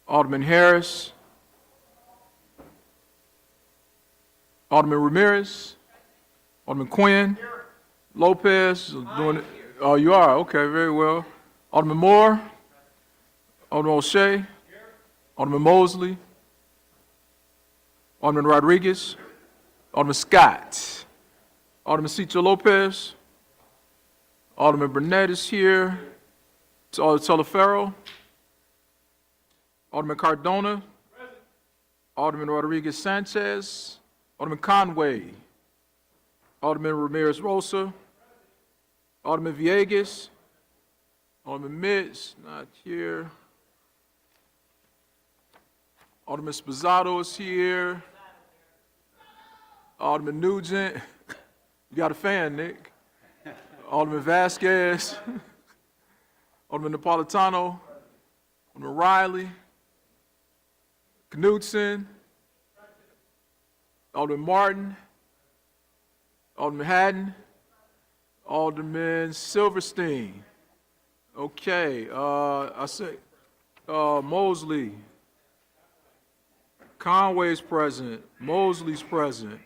Alderman Harris. Alderman Ramirez. Alderman Quinn. Lopez. Doing it. Oh, you are? Okay, very well. Alderman Moore. Alderman O'Shea. Alderman Mosley. Alderman Rodriguez. Alderman Scott. Alderman Cito Lopez. Alderman Burnett is here. Alderman Teleferro. Alderman Cardona. Alderman Rodriguez Sanchez. Alderman Conway. Alderman Ramirez Rosa. Alderman Villegas. Alderman Mitch, not here. Alderman Spizzato is here. Alderman Nugent. You got a fan, Nick. Alderman Vasquez. Alderman Napolitano. Alderman Riley. Knudsen. Alderman Martin. Alderman Haddon. Alderman Silverstein. Okay, I say Mosley. Conway's present. Mosley's present.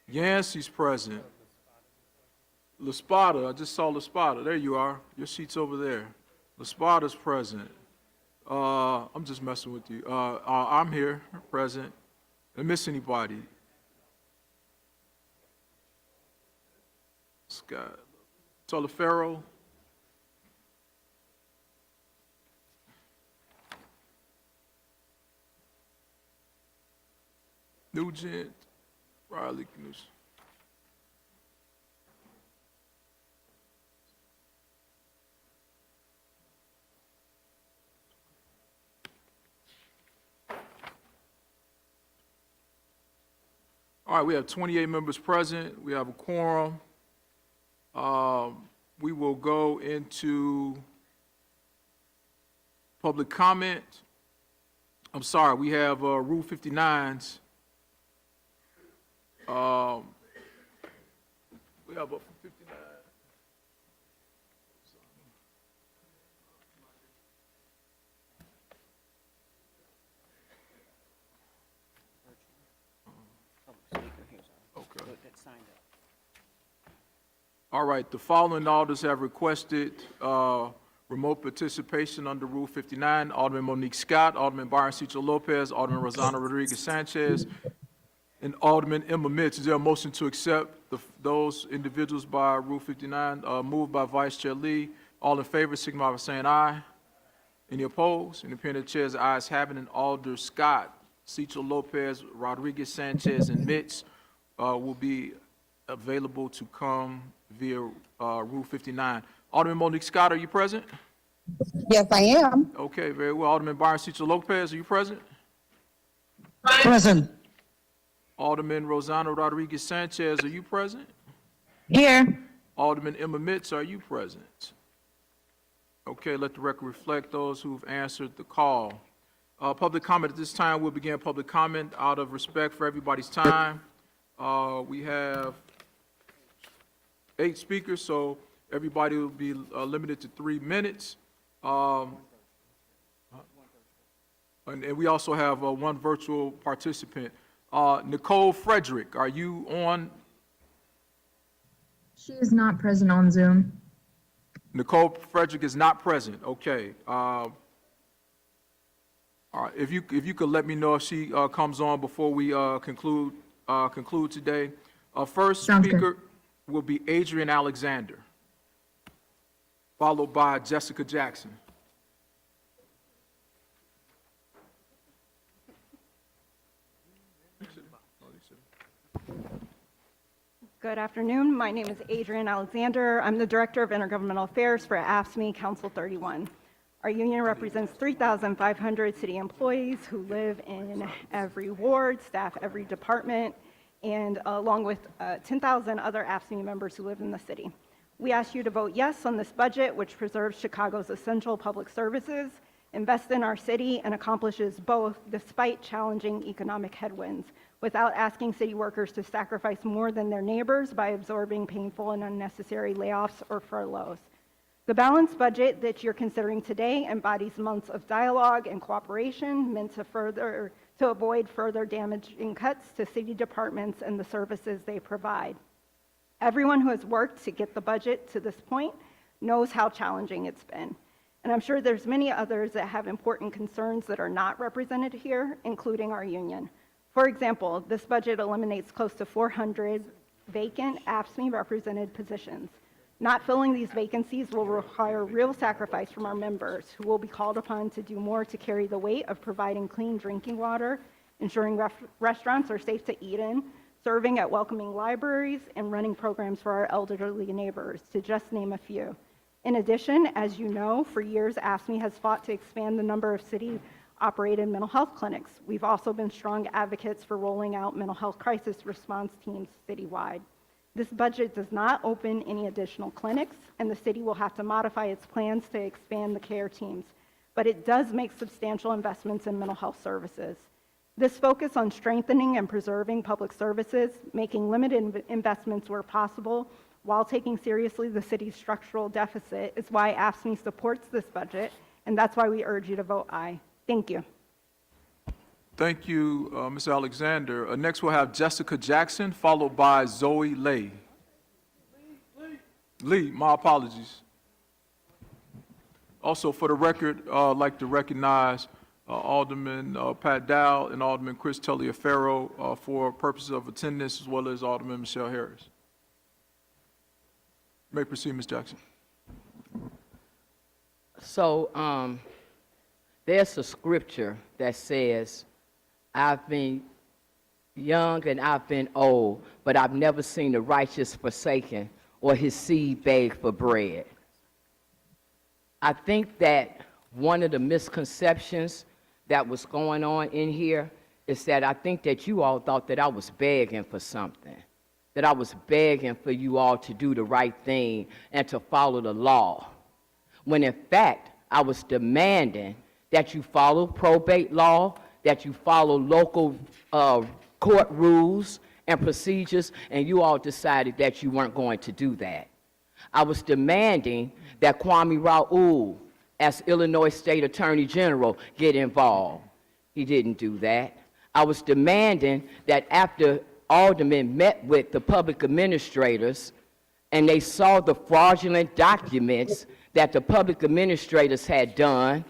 Yancey's present. LaSpada, I just saw LaSpada. There you are. Your seat's over there. LaSpada's present. I'm just messing with you. I'm here, present. Did I miss anybody? Scott. Teleferro. Nugent. Riley Knudsen. All right, we have 28 members present. We have a quorum. We will go into public comment. I'm sorry, we have Rule 59s. We have up 59. Okay. All right, the following alders have requested remote participation under Rule 59. Alderman Monique Scott, Alderman Byron Cito Lopez, Alderman Rosanna Rodriguez Sanchez, and Alderman Emma Mitch. Is there a motion to accept those individuals by Rule 59? Moved by Vice Chair Lee. All in favor, signify by saying aye. Any opposed? Independent chairs, the ayes have it, and Alder Scott, Cito Lopez, Rodriguez Sanchez, and Mitch will be available to come via Rule 59. Alderman Monique Scott, are you present? Yes, I am. Okay, very well. Alderman Byron Cito Lopez, are you present? Present. Alderman Rosanna Rodriguez Sanchez, are you present? Here. Alderman Emma Mitz, are you present? Okay, let the record reflect those who've answered the call. Public comment at this time. We'll begin public comment out of respect for everybody's time. We have 8 speakers, so everybody will be limited to 3 minutes. And we also have 1 virtual participant. Nicole Frederick, are you on? She is not present on Zoom. Nicole Frederick is not present. Okay. All right. If you could let me know if she comes on before we conclude today. First speaker will be Adrian Alexander, followed by Jessica Jackson. Good afternoon. My name is Adrian Alexander. I'm the Director of Intergovernmental Affairs for AFSCME Council 31. Our union represents 3,500 city employees who live in every ward, staff every department, and along with 10,000 other AFSCME members who live in the city. We ask you to vote yes on this budget, which preserves Chicago's essential public services, invests in our city, and accomplishes both despite challenging economic headwinds, without asking city workers to sacrifice more than their neighbors by absorbing painful and unnecessary layoffs or furloughs. The balanced budget that you're considering today embodies months of dialogue and cooperation meant to avoid further damaging cuts to city departments and the services they provide. Everyone who has worked to get the budget to this point knows how challenging it's been. And I'm sure there's many others that have important concerns that are not represented here, including our union. For example, this budget eliminates close to 400 vacant AFSCME represented positions. Not filling these vacancies will require real sacrifice from our members, who will be called upon to do more to carry the weight of providing clean drinking water, ensuring restaurants are safe to eat in, serving at welcoming libraries, and running programs for our elderly neighbors, to just name a few. In addition, as you know, for years, AFSCME has fought to expand the number of city-operated mental health clinics. We've also been strong advocates for rolling out mental health crisis response teams citywide. This budget does not open any additional clinics, and the city will have to modify its plans to expand the care teams, but it does make substantial investments in mental health services. This focus on strengthening and preserving public services, making limited investments where possible, while taking seriously the city's structural deficit, is why AFSCME supports this budget, and that's why we urge you to vote aye. Thank you. Thank you, Ms. Alexander. Next, we'll have Jessica Jackson, followed by Zoe Lay. Lee, my apologies. Also, for the record, I'd like to recognize Alderman Pat Dow and Alderman Chris Taliaferro for purposes of attendance, as well as Alderman Michelle Harris. You may proceed, Ms. Jackson. So there's a scripture that says, I've been young and I've been old, but I've never seen the righteous forsaken or his seed beg for bread. I think that one of the misconceptions that was going on in here is that I think that you all thought that I was begging for something, that I was begging for you all to do the right thing and to follow the law, when in fact I was demanding that you follow probate law, that you follow local court rules and procedures, and you all decided that you weren't going to do that. I was demanding that Kwame Raoul, as Illinois State Attorney General, get involved. He didn't do that. I was demanding that after aldermen met with the public administrators and they saw the fraudulent documents that the public administrators had done,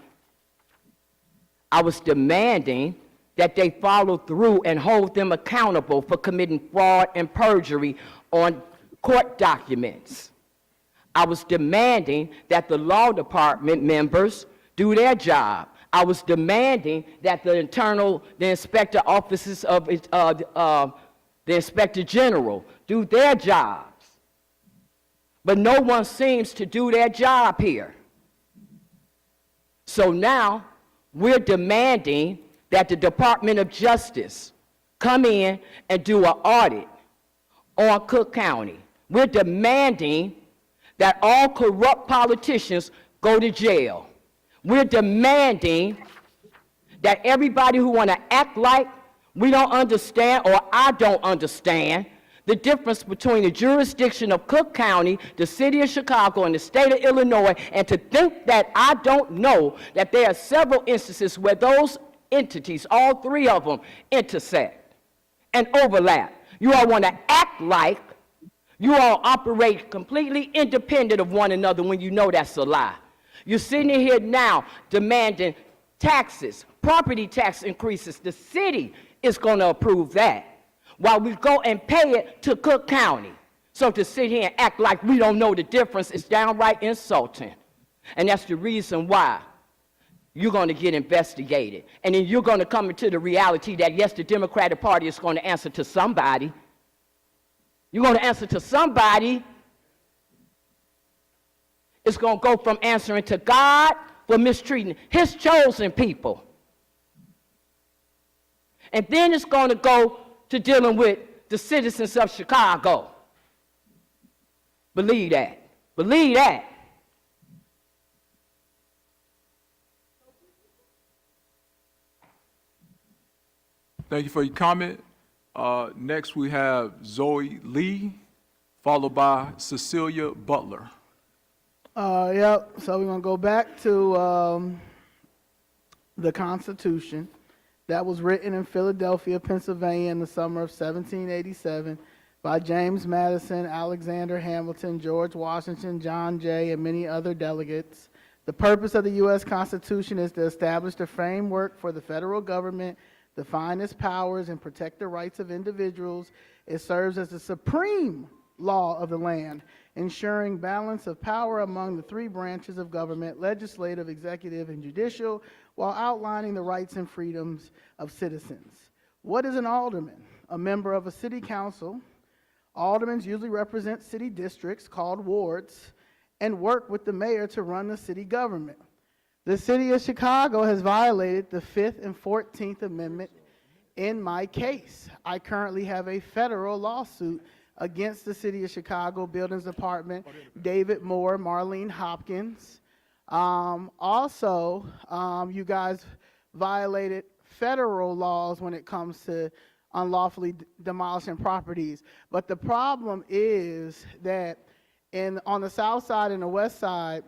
I was demanding that they follow through and hold them accountable for committing fraud and perjury on court documents. I was demanding that the law department members do their job. I was demanding that the inspector offices of the inspector general do their jobs. But no one seems to do their job here. So now we're demanding that the Department of Justice come in and do an audit on Cook County. We're demanding that all corrupt politicians go to jail. We're demanding that everybody who want to act like we don't understand, or I don't understand, the difference between the jurisdiction of Cook County, the city of Chicago, and the state of Illinois, and to think that I don't know that there are several instances where those entities, all three of them, intersect and overlap. You all want to act like you all operate completely independent of one another when you know that's a lie. You're sitting here now demanding taxes, property tax increases. The city is going to approve that, while we go and pay it to Cook County. So to sit here and act like we don't know the difference is downright insulting. And that's the reason why you're going to get investigated. And then you're going to come into the reality that, yes, the Democratic Party is going to answer to somebody. You're going to answer to somebody. It's going to go from answering to God for mistreating his chosen people. And then it's going to go to dealing with the citizens of Chicago. Believe that. Believe that. Thank you for your comment. Next, we have Zoe Lee, followed by Cecilia Butler. Yep, so we're gonna go back to the Constitution that was written in Philadelphia, Pennsylvania in the summer of 1787 by James Madison, Alexander Hamilton, George Washington, John Jay, and many other delegates. The purpose of the U.S. Constitution is to establish the framework for the federal government, define its powers, and protect the rights of individuals. It serves as the supreme law of the land, ensuring balance of power among the three branches of government, legislative, executive, and judicial, while outlining the rights and freedoms of citizens. What is an alderman? A member of a city council. Aldermen usually represent city districts called wards and work with the mayor to run the city government. The city of Chicago has violated the 5th and 14th Amendment in my case. I currently have a federal lawsuit against the city of Chicago Buildings Department, David Moore, Marlene Hopkins. You guys violated federal laws when it comes to unlawfully demolishing properties. But the problem is that on the south side and the west side,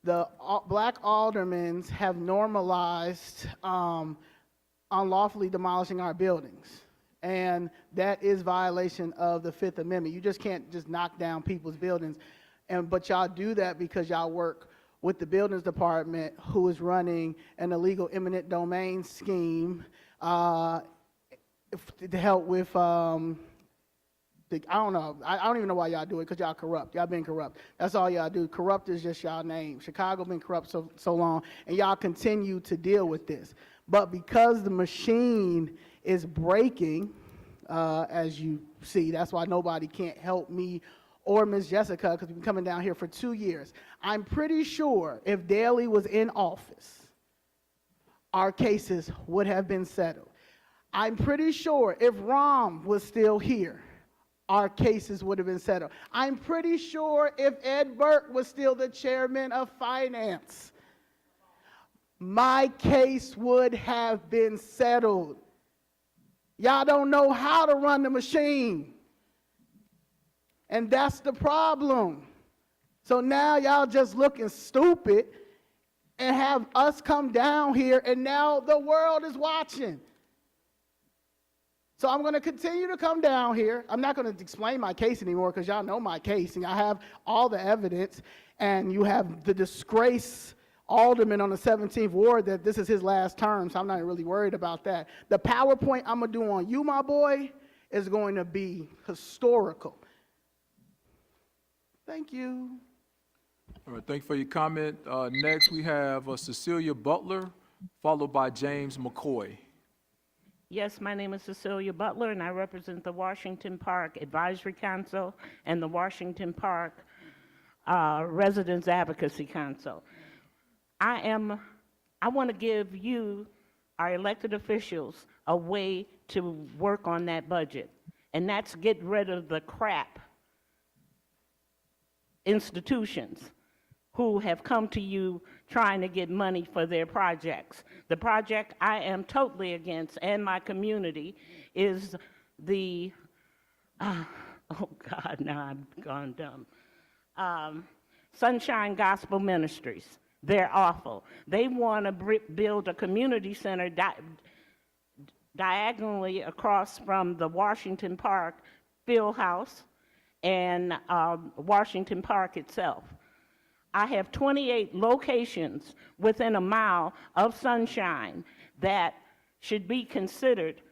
the black aldermen have normalized unlawfully demolishing our buildings. And that is violation of the 5th Amendment. You just can't just knock down people's buildings. But y'all do that because y'all work with the buildings department, who is running an illegal eminent domain scheme to help with, I don't know. I don't even know why y'all do it, because y'all corrupt. Y'all been corrupt. That's all y'all do. Corrupt is just y'all name. Chicago been corrupt so long, and y'all continue to deal with this. But because the machine is breaking, as you see, that's why nobody can't help me or Ms. Jessica, because we've been coming down here for 2 years. I'm pretty sure if Daley was in office, our cases would have been settled. I'm pretty sure if Rom was still here, our cases would have been settled. I'm pretty sure if Ed Burke was still the chairman of finance, my case would have been settled. Y'all don't know how to run the machine. And that's the problem. So now y'all just looking stupid and have us come down here, and now the world is watching. So I'm going to continue to come down here. I'm not going to explain my case anymore, because y'all know my case, and I have all the evidence, and you have the disgrace alderman on the 17th ward that this is his last term, so I'm not really worried about that. The PowerPoint I'm going to do on you, my boy, is going to be historical. Thank you. All right, thank you for your comment. Next, we have Cecilia Butler, followed by James McCoy. Yes, my name is Cecilia Butler, and I represent the Washington Park Advisory Council and the Washington Park Residents Advocacy Council. I want to give you, our elected officials, a way to work on that budget, and that's get rid of the crap institutions who have come to you trying to get money for their projects. The project I am totally against, and my community, is the, oh God, now I've gone dumb. Sunshine Gospel Ministries. They're awful. They want to build a community center diagonally across from the Washington Park Field House and Washington Park itself. I have 28 locations within a mile of Sunshine that should be considered,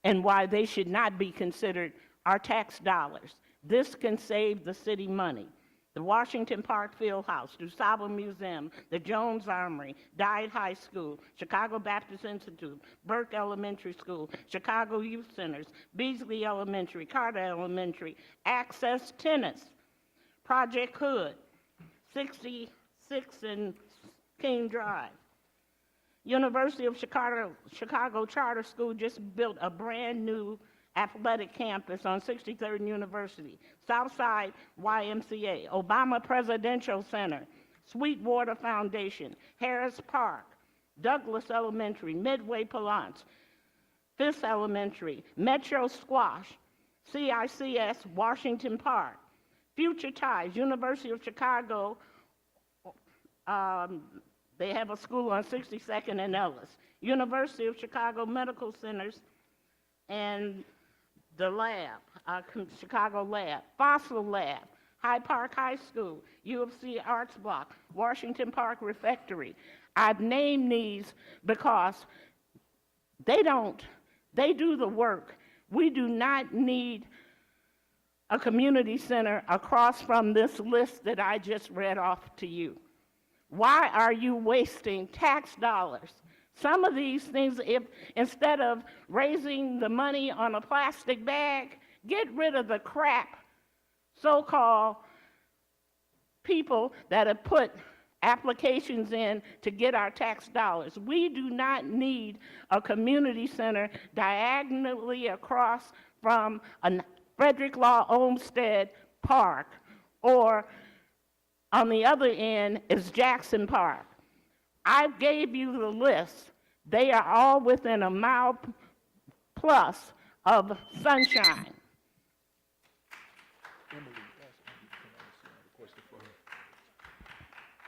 and why they should not be considered, are tax dollars. This can save the city money. The Washington Park Field House, DuSable Museum, the Jones Armory, Dye High School, Chicago Baptist Institute, Burke Elementary School, Chicago Youth Centers, Beasley Elementary, Carter Elementary, Access Tennis, Project Hood, 66 and King Drive. University of Chicago Charter School just built a brand new athletic campus on 63rd and University, Southside YMCA, Obama Presidential Center, Sweetwater Foundation, Harris Park, Douglas Elementary, Midway Palance, Fisk Elementary, Metro Squash, CICS Washington Park, Future Ties, University of Chicago, they have a school on 62nd and Ellis. University of Chicago Medical Centers and the lab, Chicago Lab, Fossil Lab, Hyde Park High School, U of C Arts Block, Washington Park Refectory. I've named these because they do the work. We do not need a community center across from this list that I just read off to you. Why are you wasting tax dollars? Some of these things, if instead of raising the money on a plastic bag, get rid of the crap so-called people that have put applications in to get our tax dollars. We do not need a community center diagonally across from a Frederick Law Olmsted Park, or on the other end is Jackson Park. I gave you the list. They are all within a mile plus of sunshine.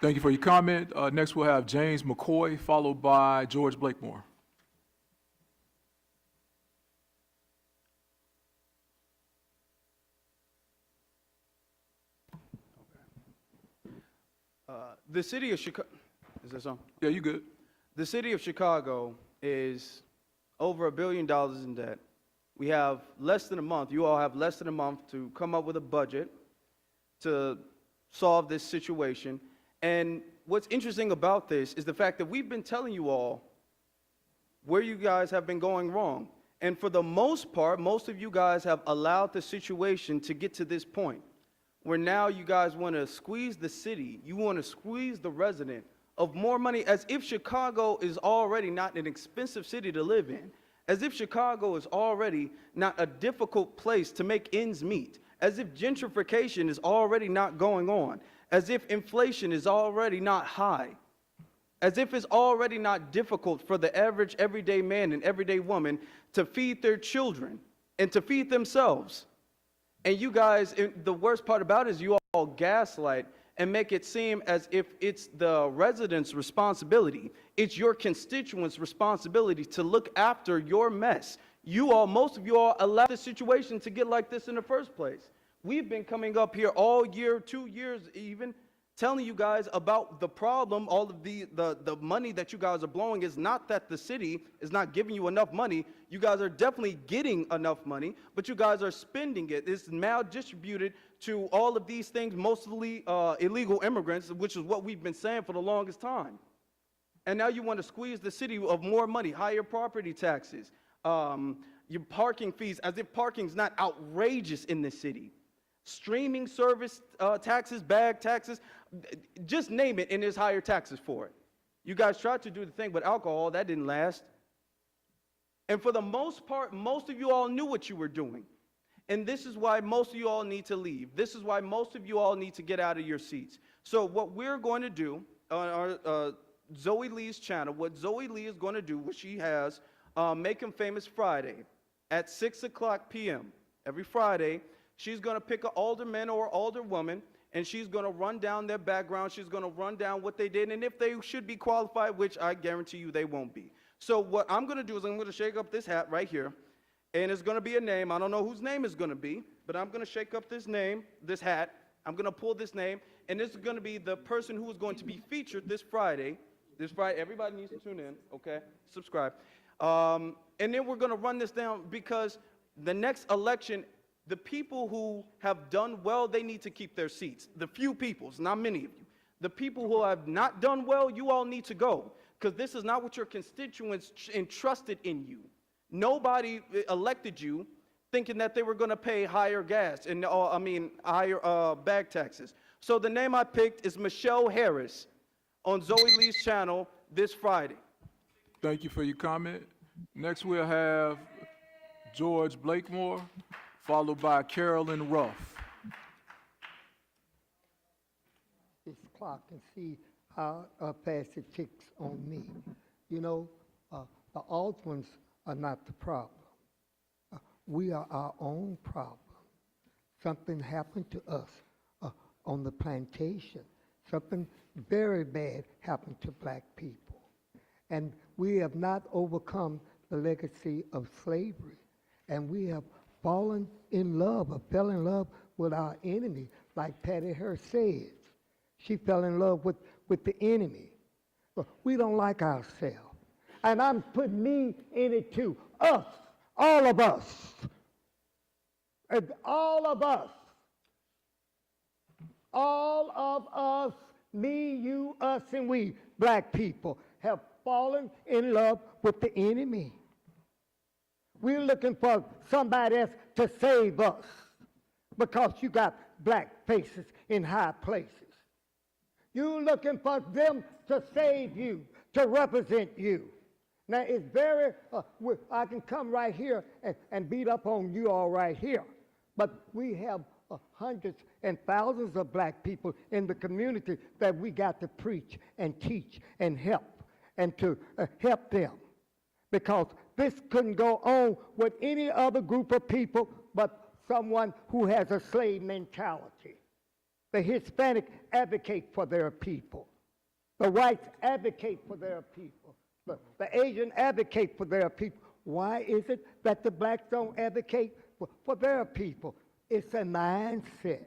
Thank you for your comment. Next, we'll have James McCoy, followed by George Blakemore. The city of Chicago, is this on? Yeah, you good. The city of Chicago is over $1 billion in debt. We have less than a month, you all have less than a month to come up with a budget to solve this situation. And what's interesting about this is the fact that we've been telling you all where you guys have been going wrong. And for the most part, most of you guys have allowed the situation to get to this point, where now you guys want to squeeze the city, you want to squeeze the resident of more money, as if Chicago is already not an expensive city to live in, as if Chicago is already not a difficult place to make ends meet, as if gentrification is already not going on, as if inflation is already not high, as if it's already not difficult for the average everyday man and everyday woman to feed their children and to feed themselves. And you guys, the worst part about it is you all gaslight and make it seem as if it's the residents' responsibility. It's your constituents' responsibility to look after your mess. You all, most of you all, allowed the situation to get like this in the first place. We've been coming up here all year, 2 years even, telling you guys about the problem. All of the money that you guys are blowing is not that the city is not giving you enough money. You guys are definitely getting enough money, but you guys are spending it. It's maldistributed to all of these things, mostly illegal immigrants, which is what we've been saying for the longest time. And now you want to squeeze the city of more money, higher property taxes, your parking fees, as if parking's not outrageous in this city. Streaming service taxes, bag taxes, just name it, and there's higher taxes for it. You guys tried to do the thing with alcohol, that didn't last. And for the most part, most of you all knew what you were doing. And this is why most of you all need to leave. This is why most of you all need to get out of your seats. So what we're going to do on our Zoe Lee's channel, what Zoe Lee is going to do, what she has, Make 'em Famous Friday at 6:00 p.m. every Friday. She's going to pick an alderman or alderwoman, and she's going to run down their background. She's going to run down what they did, and if they should be qualified, which I guarantee you they won't be. So what I'm going to do is I'm going to shake up this hat right here, and it's going to be a name. I don't know whose name it's going to be, but I'm going to shake up this name, this hat. I'm going to pull this name, and this is going to be the person who is going to be featured this Friday. This Friday, everybody needs to tune in, okay? Subscribe. And then we're going to run this down, because the next election, the people who have done well, they need to keep their seats. The few people, it's not many of you. The people who have not done well, you all need to go, because this is not what your constituents entrusted in you. Nobody elected you thinking that they were going to pay higher gas, and higher bag taxes. So the name I picked is Michelle Harris on Zoe Lee's channel this Friday. Thank you for your comment. Next, we'll have George Blakemore, followed by Carolyn Ruff. This clock and see how fast it ticks on me. You know, the Aldwins are not the problem. We are our own problem. Something happened to us. on the plantation. Something very bad happened to black people. And we have not overcome the legacy of slavery. And we have fallen in love, or fell in love with our enemy, like Patty Hearst says. She fell in love with the enemy. But we don't like ourselves. And I'm putting me in it too. Us, all of us. And all of us. All of us, me, you, us, and we, black people, have fallen in love with the enemy. We're looking for somebody else to save us because you got black faces in high places. You're looking for them to save you, to represent you. Now, it's very, I can come right here and beat up on you all right here, but we have hundreds and thousands of black people in the community that we got to preach and teach and help, and to help them. Because this couldn't go on with any other group of people but someone who has a slave mentality. The Hispanic advocate for their people. The whites advocate for their people. The Asian advocate for their people. Why is it that the blacks don't advocate for their people? It's a mindset.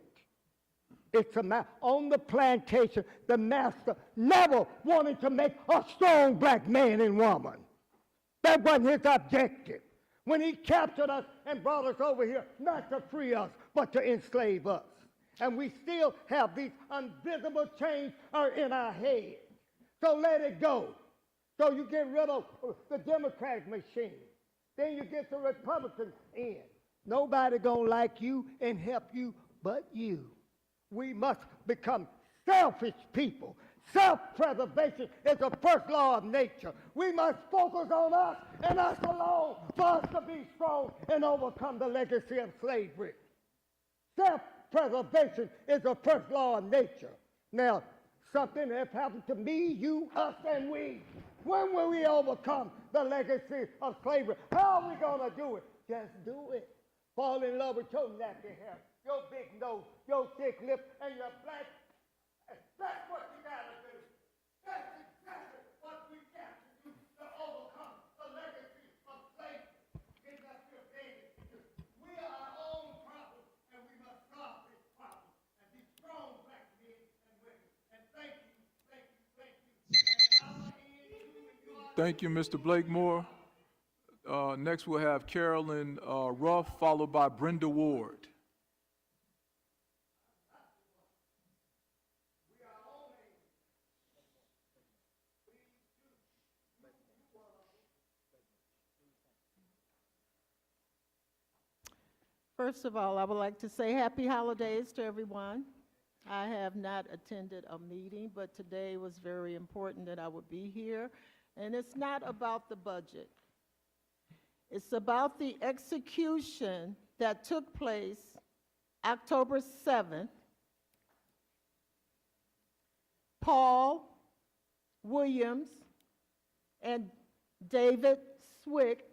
It's on the plantation, the master never wanted to make a strong black man and woman. That wasn't his objective. When he captured us and brought us over here, not to free us, but to enslave us. And we still have these invisible chains are in our head. So let it go. So you get rid of the Democratic machine. Then you get the Republicans in. Nobody gonna like you and help you but you. We must become selfish people. Self-preservation is the first law of nature. We must focus on us and us alone for us to be strong and overcome the legacy of slavery. Self-preservation is the first law of nature. Now, something has happened to me, you, us, and we. When will we overcome the legacy of slavery? How are we going to do it? Just do it. Fall in love with your nappy hair, your big nose, your thick lips, and your black. That's what you got to do. That's exactly what we got to do to overcome the legacy of slavery. Give us your baby. We are our own problem, and we must solve this problem and be strong black men and women. And thank you, thank you, thank you. And our end, you and your. Thank you, Mr. Blakemore. Next, we'll have Carolyn Ruff, followed by Brenda Ward. First of all, I would like to say happy holidays to everyone. I have not attended a meeting, but today was very important that I would be here. And it's not about the budget. It's about the execution that took place October 7th. Paul Williams and David Swick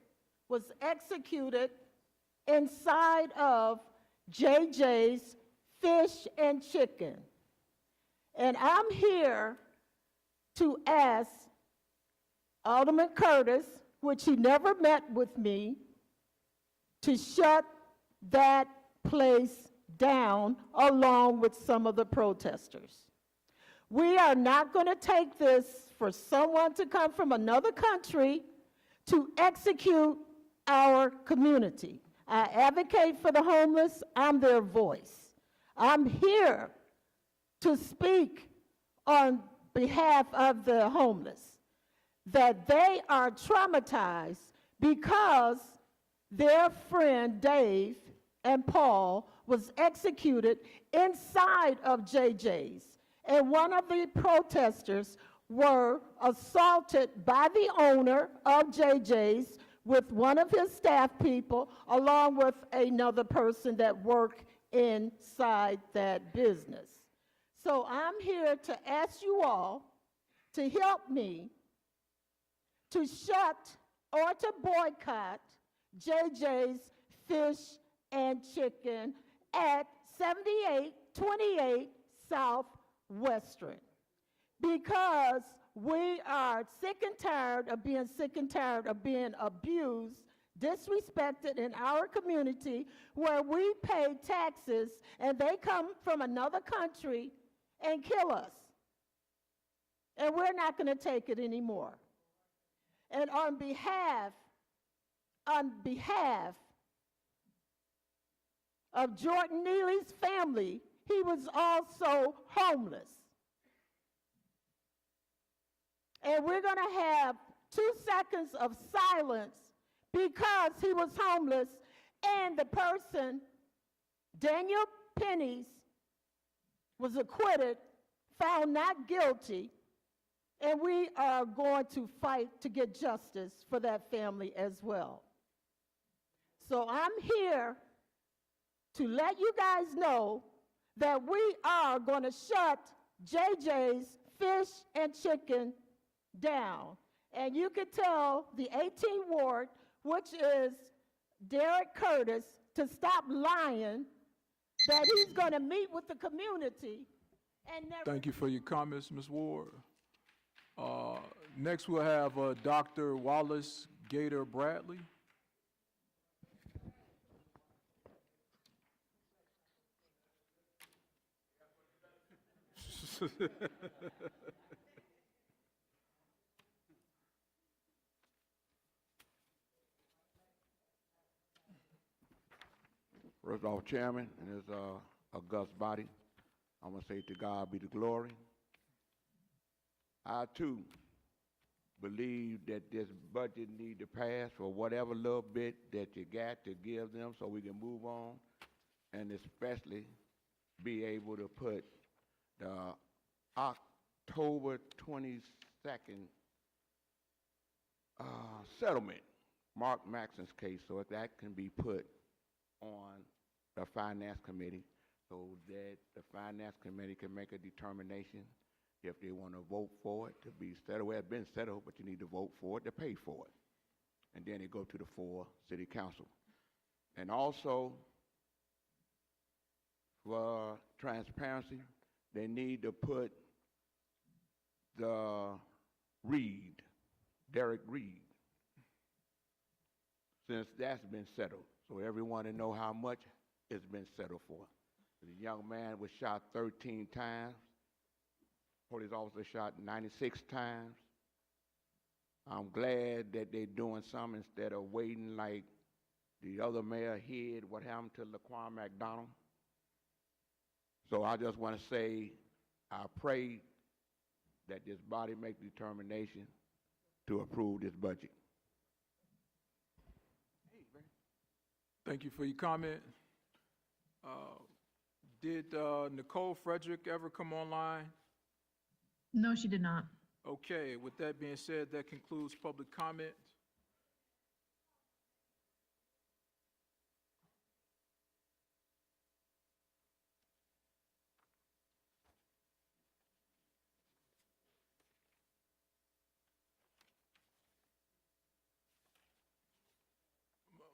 was executed inside of JJ's Fish and Chicken. And I'm here to ask Alderman Curtis, which he never met with me, to shut that place down along with some of the protesters. We are not going to take this for someone to come from another country to execute our community. I advocate for the homeless. I'm their voice. I'm here to speak on behalf of the homeless, that they are traumatized because their friend Dave and Paul was executed inside of JJ's. And one of the protesters were assaulted by the owner of JJ's with one of his staff people, along with another person that worked inside that business. So I'm here to ask you all to help me to shut or to boycott JJ's Fish and Chicken at 7828 Southwestern, because we are sick and tired of being sick and tired of being abused, disrespected in our community, where we pay taxes and they come from another country and kill us. And we're not going to take it anymore. And on behalf of Jordan Neely's family, he was also homeless. And we're going to have 2 seconds of silence because he was homeless, and the person, Daniel Pennies, was acquitted, found not guilty, and we are going to fight to get justice for that family as well. So I'm here to let you guys know that we are going to shut JJ's Fish and Chicken down. And you can tell the 18th Ward, which is Derek Curtis, to stop lying, that he's going to meet with the community and never... Thank you for your comments, Ms. Ward. Next, we'll have Dr. Wallace Gator Bradley. First off, Chairman, and his august body, I'm going to say to God be the glory. I, too, believe that this budget need to pass for whatever little bit that you got to give them so we can move on, and especially be able to put the October 22nd settlement, Mark Maxon's case, so that can be put on the Finance Committee so that the Finance Committee can make a determination if they want to vote for it to be settled. Well, it's been settled, but you need to vote for it to pay for it. And then it go to the full City Council. And also, for transparency, they need to put the Derek Reed, since that's been settled. So everyone to know how much it's been settled for. The young man was shot 13 times. Police officer shot 96 times. I'm glad that they're doing something instead of waiting like the other mayor hid what happened to Laquan McDonald. So I just want to say, I pray that this body make the determination to approve this budget. Thank you for your comment. Did Nicole Frederick ever come online? No, she did not. Okay, with that being said, that concludes public comment.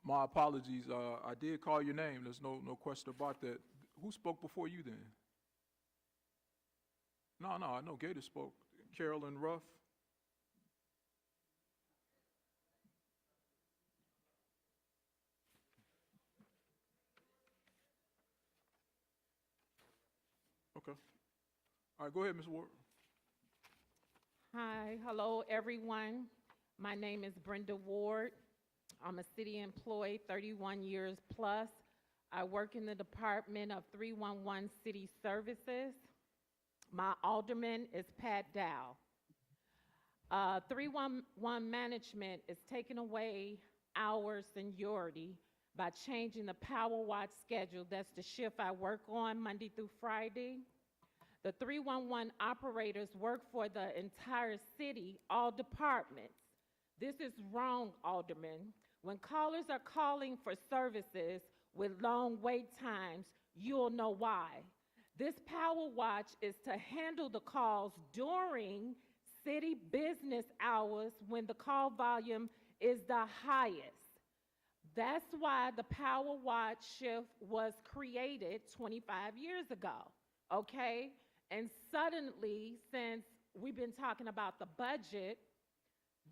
My apologies, I did call your name, there's no question about that. Who spoke before you then? No, I know Gator spoke. Carolyn Ruff. Okay. All right, go ahead, Ms. Ward. Hi, hello, everyone. My name is Brenda Ward. I'm a city employee, 31 years plus. I work in the Department of 311 City Services. My alderman is Pat Dow. 311 management is taking away our seniority by changing the Power Watch schedule. That's the shift I work on Monday through Friday. The 311 operators work for the entire city, all departments. This is wrong, alderman. When callers are calling for services with long wait times, you'll know why. This Power Watch is to handle the calls during city business hours when the call volume is the highest. That's why the Power Watch shift was created 25 years ago. okay? And suddenly, since we've been talking about the budget,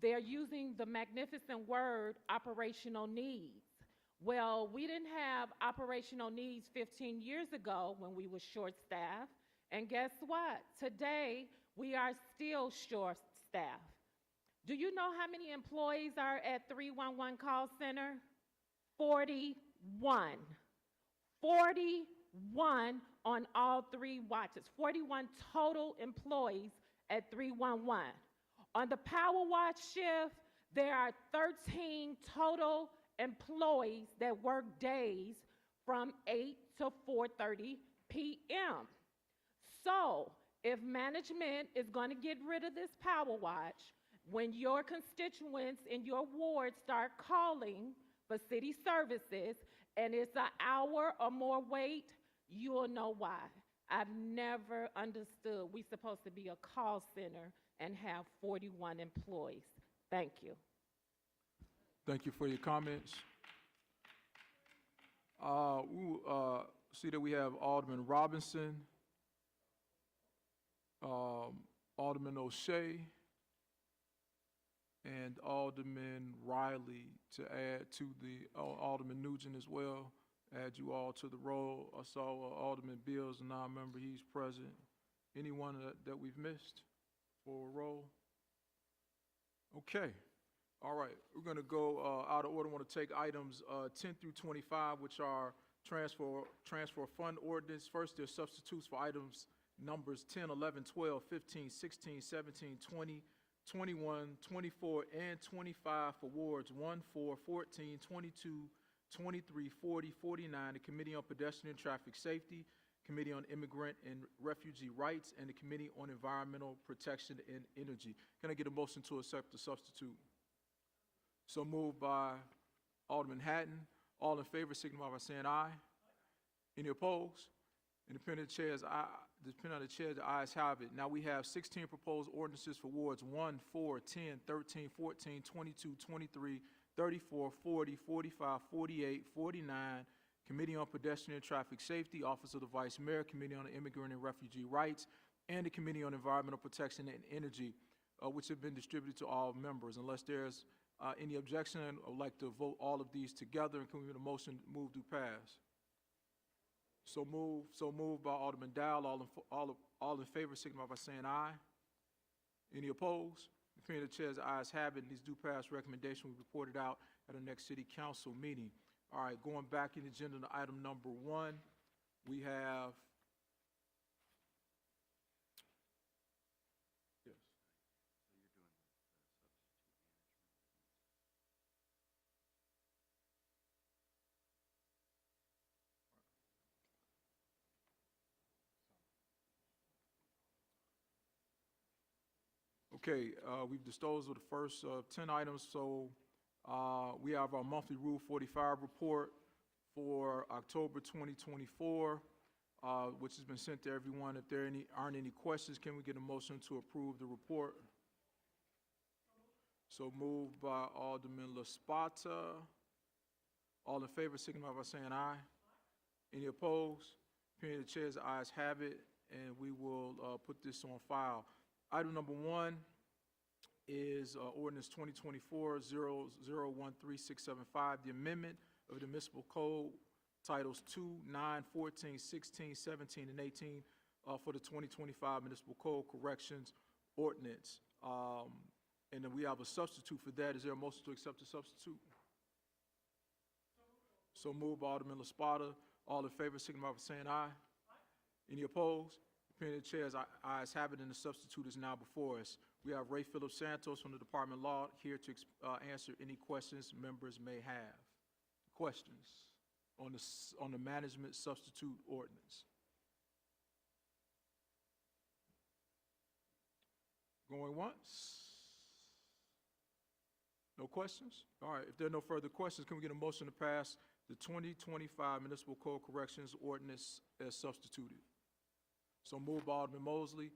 they're using the magnificent word operational needs. Well, we didn't have operational needs 15 years ago when we were short-staffed, and guess what? Today, we are still short-staffed. Do you know how many employees are at 311 call center? 41. 41 on all 3 watches. 41 total employees at 311. On the power watch shift, there are 13 total employees that work days from 8 to 4:30 p.m. So, if management is going to get rid of this power watch, when your constituents in your ward start calling for city services and it's an hour or more wait, you'll know why. I've never understood we're supposed to be a call center and have 41 employees. Thank you. Thank you for your comments. See that we have Alderman Robinson, Alderman O'Shea, and Alderman Riley to add to the, Alderman Nugent as well, add you all to the roll. I saw Alderman Bills, a non-member, he's present. Anyone that we've missed for a roll? Okay, all right, we're gonna go out of order. I want to take items 10 through 25, which are transfer fund ordinance. First, there's substitutes for items numbers 10, 11, 12, 15, 16, 17, 20, 21, 24, and 25 for wards 1, 4, 14, 22, 23, 40, 49, the Committee on Pedestrian and Traffic Safety, Committee on Immigrant and Refugee Rights, and the Committee on Environmental Protection and Energy. Can I get a motion to accept the substitute? So moved by Alderman Hatton. All in favor, signify by saying aye. Any opposed? Independent chairs, depending on the chair, the ayes have it. Now we have 16 proposed ordinances for wards 1, 4, 10, 13, 14, 22, 23, 34, 40, 45, 48, 49, Committee on Pedestrian and Traffic Safety, Office of the Vice Mayor, Committee on Immigrant and Refugee Rights, and the Committee on Environmental Protection and Energy, which have been distributed to all members. Unless there's any objection, I would like to vote all of these together, and can we get a motion to move to pass? So moved by Alderman Dow. All in favor, signify by saying aye. Any opposed? Depending on the chairs, the ayes have it, and these do pass. Recommendation will be reported out at our next city council meeting. All right, going back in the agenda to item number 1, we have. Yes. Okay, we've disposed of the first 10 items, so we have our monthly Rule 45 report for October 2024, which has been sent to everyone. If there aren't any questions, can we get a motion to approve the report? So moved by Alderman LaSpata. All in favor, signify by saying aye. Any opposed? Opinion of the chairs, the ayes have it, and we will put this on file. Item number 1 is ordinance 2024-0013-675, the amendment of the municipal code, titles 2, 9, 14, 16, 17, and 18 for the 2025 municipal code corrections ordinance. And then we have a substitute for that. Is there a motion to accept the substitute? So moved by Alderman LaSpata. All in favor, signify by saying aye. Any opposed? Opinion of the chairs, ayes have it, and the substitute is now before us. We have Ray Phillips Santos from the Department of Law here to answer any questions members may have. Questions on the management substitute ordinance? Going once? No questions? All right, if there are no further questions, can we get a motion to pass the 2025 Municipal Code Corrections Ordinance as substituted? So moved by Alderman Mosley.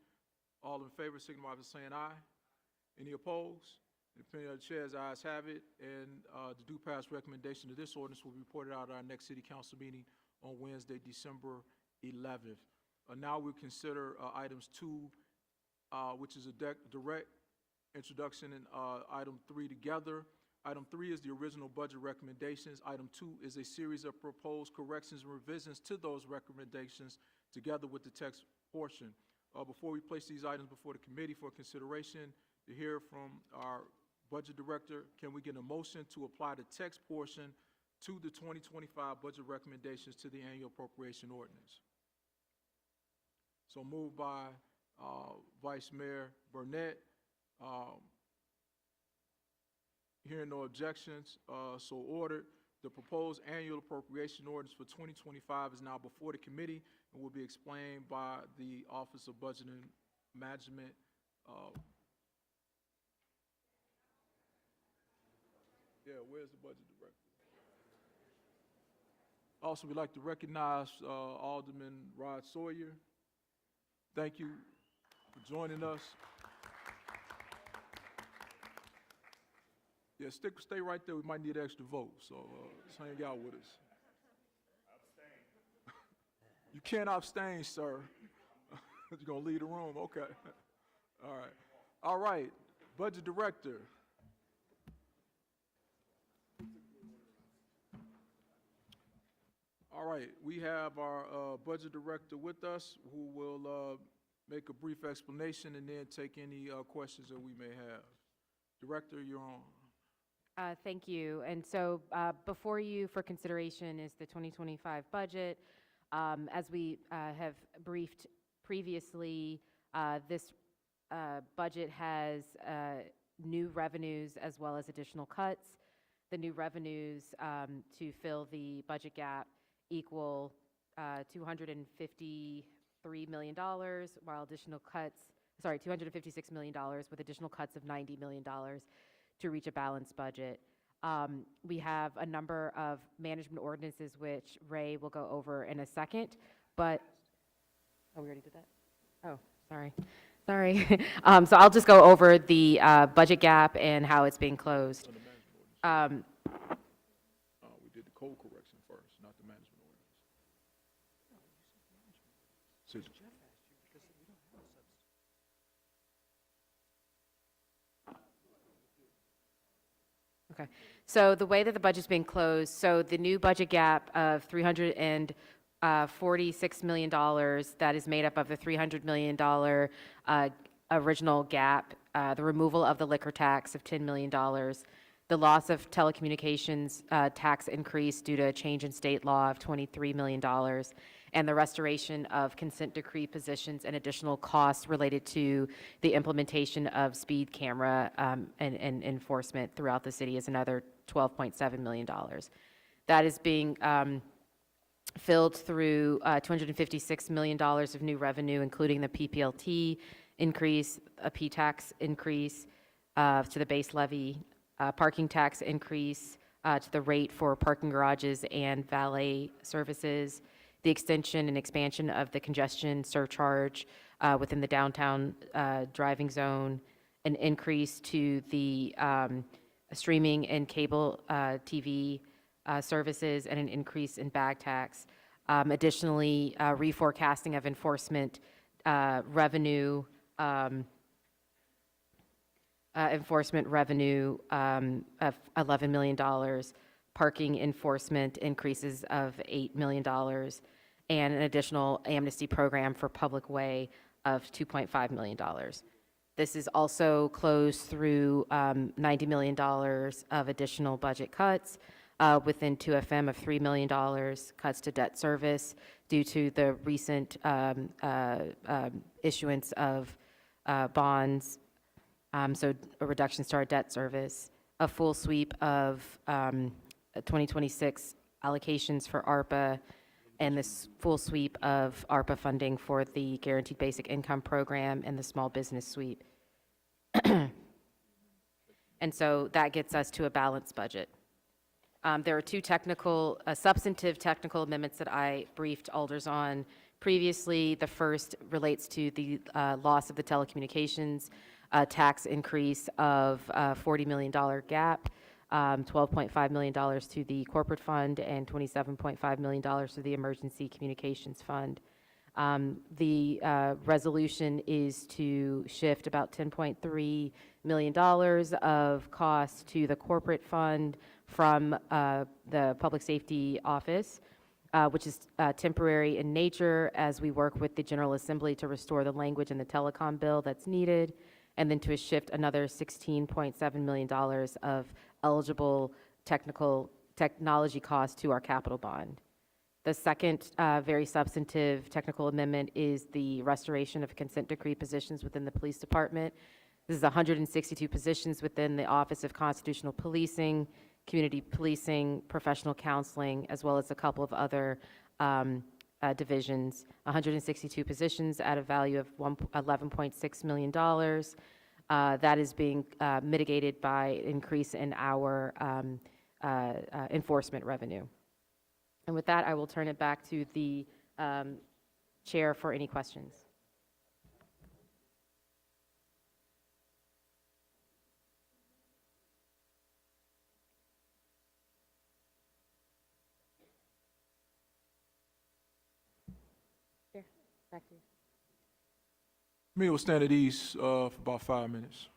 All in favor, signify by saying aye. Any opposed? Depending on the chairs, ayes have it, and the due pass recommendation of this ordinance will be reported out at our next city council meeting on Wednesday, December 11th. Now we'll consider items 2, which is a direct introduction, and item 3 together. Item 3 is the original budget recommendations. Item 2 is a series of proposed corrections and revisions to those recommendations together with the text portion. Before we place these items before the committee for consideration, to hear from our budget director, can we get a motion to apply the text portion to the 2025 budget recommendations to the annual appropriation ordinance? So moved by Vice Mayor Burnett. Hearing no objections, so ordered. The proposed annual appropriation ordinance for 2025 is now before the committee and will be explained by the Office of Budget and Management. Where's the budget director? Also, we'd like to recognize Alderman Rod Sawyer. Thank you for joining us. Yeah, stay right there. We might need an extra vote, so just hang out with us. You can't abstain, sir. You're going to leave the room? Okay. All right. All right. Budget director. All right. We have our budget director with us who will make a brief explanation and then take any questions that we may have. Director, you're on. Thank you. And so before you for consideration is the 2025 budget. As we have briefed previously, this budget has new revenues as well as additional cuts. The new revenues to fill the budget gap equal $253 million, while additional cuts, $256 million with additional cuts of $90 million to reach a balanced budget. We have a number of management ordinances which Ray will go over in a second, but, oh, we already did that? Oh, sorry. So I'll just go over the budget gap and how it's being closed. We did the code correction first, not the management ordinance. Okay, so the way that the budget's being closed, so the new budget gap of $346 million, that is made up of the $300 million original gap, the removal of the liquor tax of $10 million, the loss of telecommunications tax increase due to a change in state law of $23 million, and the restoration of consent decree positions and additional costs related to the implementation of speed camera and enforcement throughout the city is another $12.7 million. That is being filled through $256 million of new revenue, including the PPLT increase, a P-tax increase to the base levy, parking tax increase to the rate for parking garages and valet services, the extension and expansion of the congestion surcharge within the downtown driving zone, an increase to the streaming and cable TV services, and an increase in bag tax. Additionally, reforecasting of enforcement revenue of $11 million, parking enforcement increases of $8 million, and an additional amnesty program for public way of $2.5 million. This is also closed through $90 million of additional budget cuts within 2FM of $3 million, cuts to debt service due to the recent issuance of bonds, so a reduction to our debt service, a full sweep of 2026 allocations for ARPA, and this full sweep of ARPA funding for the Guaranteed Basic Income Program and the Small Business Sweep. And so that gets us to a balanced budget. There are two substantive technical amendments that I briefed alders on previously. The first relates to the loss of the telecommunications tax increase of $40 million gap, $12.5 million to the corporate fund, and $27.5 million to the emergency communications fund. The resolution is to shift about $10.3 million of costs to the corporate fund from the Public Safety Office, which is temporary in nature as we work with the General Assembly to restore the language in the telecom bill that's needed, and then to shift another $16.7 million of eligible technology costs to our capital bond. The second very substantive technical amendment is the restoration of consent decree positions within the police department. This is 162 positions within the Office of Constitutional Policing, Community Policing, Professional Counseling, as well as a couple of other divisions. 162 positions at a value of $11.6 million. That is being mitigated by increase in our enforcement revenue. And with that, I will turn it back to the chair for any questions. Chair, back to you. Me will stand at ease for about 5 minutes.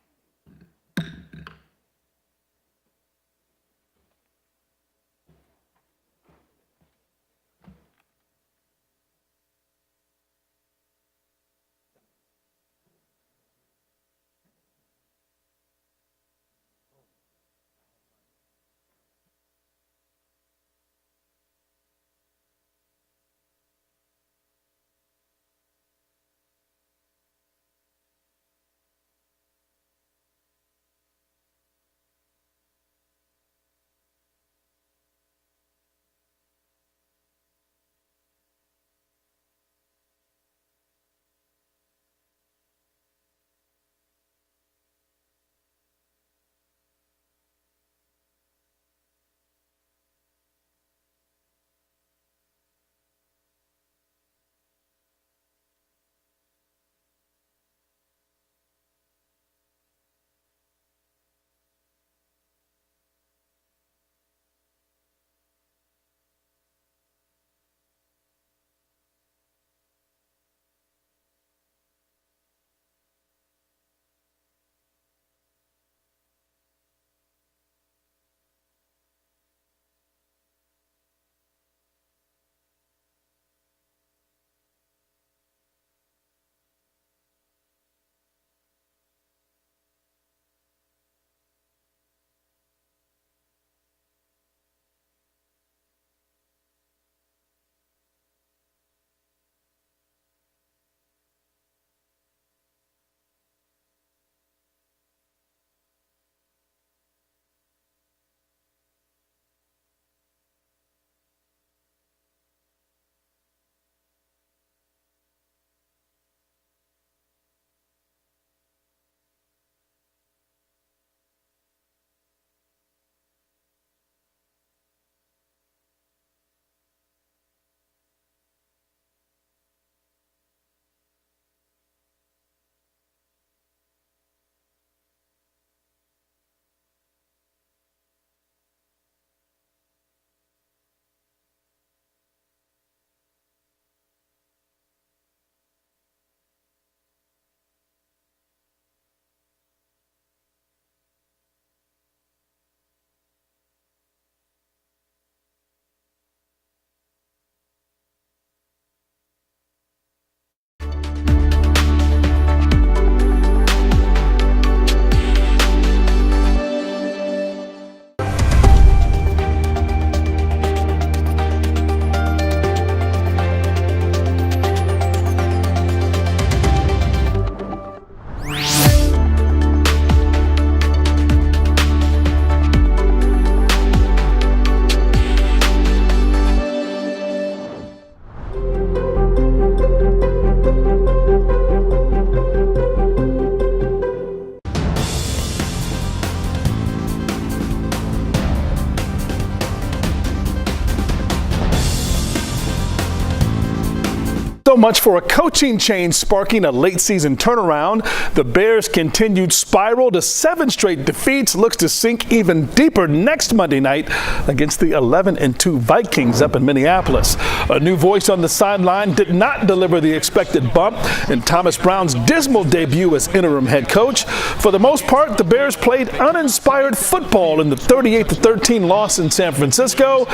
So much for a coaching change sparking a late season turnaround. The Bears' continued spiral to 7 straight defeats looks to sink even deeper next Monday night against the 11-2 Vikings up in Minneapolis. A new voice on the sideline did not deliver the expected bump in Thomas Brown's dismal debut as interim head coach. For the most part, the Bears played uninspired football in the 38-13 loss in San Francisco.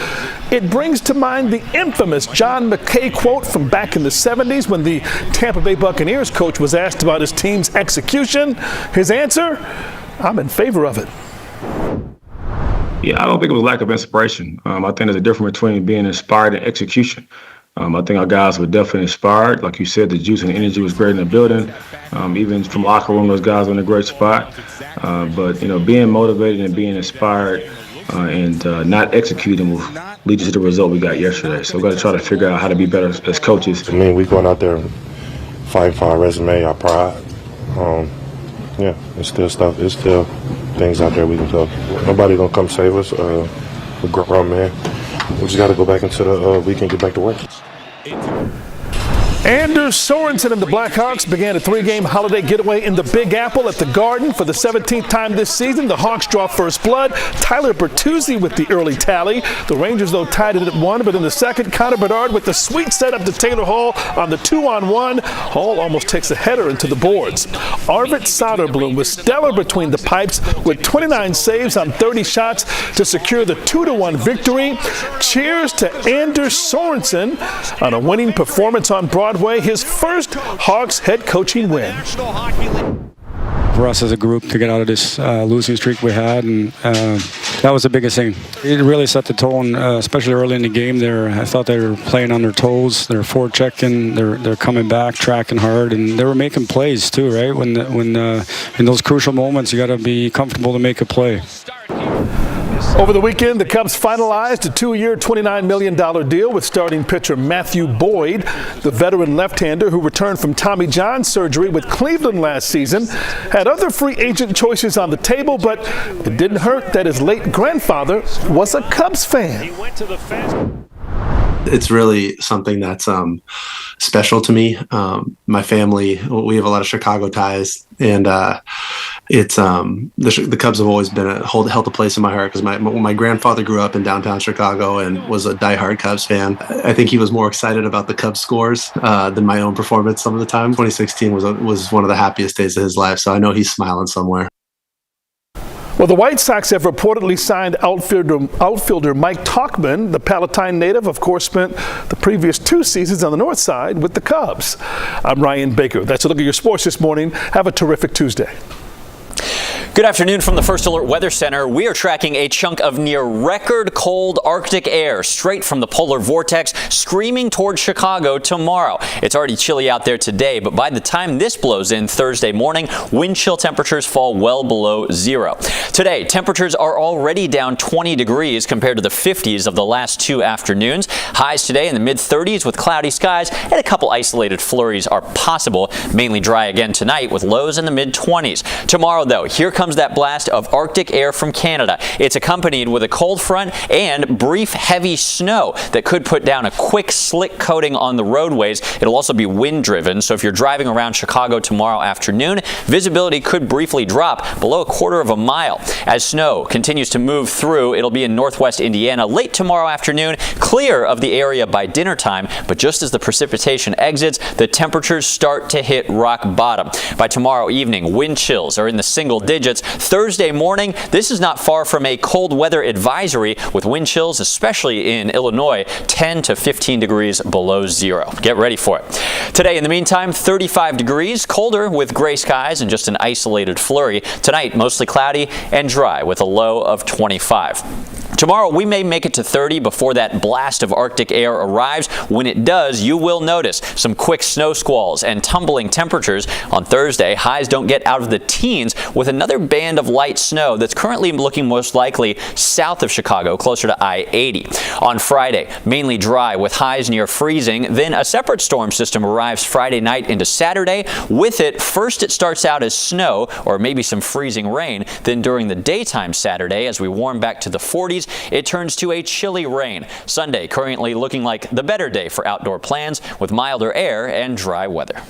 It brings to mind the infamous John McKay quote from back in the 70s when the Tampa Bay Buccaneers coach was asked about his team's execution. His answer, I'm in favor of it. Yeah, I don't think it was lack of inspiration. I think there's a difference between being inspired and execution. I think our guys were definitely inspired. Like you said, the juice and the energy was great in the building. Even from locker room, those guys were in a great spot. But, being motivated and being inspired and not executing will lead you to the result we got yesterday. So we've got to try to figure out how to be better as coaches. I mean, we going out there fighting for our resume, our pride. Yeah, it's still stuff. It's still things out there we can do. Nobody gonna come save us. We're grown man. We just got to go back into the weekend, get back to work. Anders Sorensen and the Blackhawks began a 3-game holiday getaway in the Big Apple at the Garden for the 17th time this season. The Hawks draw first blood. Tyler Bertuzzi with the early tally. The Rangers, though, tied it at 1, but in the second, Connor Bedard with the sweet setup to Taylor Hall on the 2-on-1. Hall almost takes a header into the boards. Arvid Soderblom was stellar between the pipes with 29 saves on 30 shots to secure the 2-1 victory. Cheers to Anders Sorensen on a winning performance on Broadway. His first Hawks head coaching win. For us as a group to get out of this losing streak we had, and that was the biggest thing. It really set the tone, especially early in the game there. I thought they were playing on their toes. They're forechecking, they're coming back, tracking hard, and they were making plays too, right? When in those crucial moments, you got to be comfortable to make a play. Over the weekend, the Cubs finalized a 2-year, $29 million deal with starting pitcher Matthew Boyd. The veteran left-hander who returned from Tommy John surgery with Cleveland last season had other free agent choices on the table, but it didn't hurt that his late grandfather was a Cubs fan. It's really something that's special to me. My family, we have a lot of Chicago ties, and it's the Cubs have always been held a place in my heart because my grandfather grew up in downtown Chicago and was a diehard Cubs fan. I think he was more excited about the Cubs scores than my own performance some of the time. 2016 was one of the happiest days of his life, so I know he's smiling somewhere. Well, the White Sox have reportedly signed outfielder Mike Tauchman. The Palatine native, of course, spent the previous 2 seasons on the north side with the Cubs. I'm Ryan Baker. That's a look at your sports this morning. Have a terrific Tuesday. Good afternoon from the First Alert Weather Center. We are tracking a chunk of near record cold Arctic air straight from the polar vortex screaming toward Chicago tomorrow. It's already chilly out there today, but by the time this blows in Thursday morning, wind chill temperatures fall well below 0. Today, temperatures are already down 20 degrees compared to the 50s of the last 2 afternoons. Highs today in the mid-30s with cloudy skies, and a couple isolated flurries are possible. Mainly dry again tonight with lows in the mid-20s. Tomorrow, though, here comes that blast of Arctic air from Canada. It's accompanied with a cold front and brief heavy snow that could put down a quick slick coating on the roadways. It'll also be wind driven, so if you're driving around Chicago tomorrow afternoon, visibility could briefly drop below a quarter of a mile. As snow continues to move through, it'll be in northwest Indiana late tomorrow afternoon, clear of the area by dinner time, but just as the precipitation exits, the temperatures start to hit rock bottom. By tomorrow evening, wind chills are in the single digits. Thursday morning, this is not far from a cold weather advisory with wind chills, especially in Illinois, 10 to 15 degrees below 0. Get ready for it. Today, in the meantime, 35 degrees, colder with gray skies and just an isolated flurry. Tonight, mostly cloudy and dry with a low of 25. Tomorrow, we may make it to 30 before that blast of Arctic air arrives. When it does, you will notice some quick snow squalls and tumbling temperatures. On Thursday, highs don't get out of the teens with another band of light snow that's currently looking most likely south of Chicago, closer to I-80. On Friday, mainly dry with highs near freezing. Then a separate storm system arrives Friday night into Saturday. With it, first it starts out as snow or maybe some freezing rain. Then during the daytime Saturday, as we warm back to the 40s, breeze, it turns to a chilly rain. Sunday currently looking like the better day for outdoor plans with milder air and dry weather.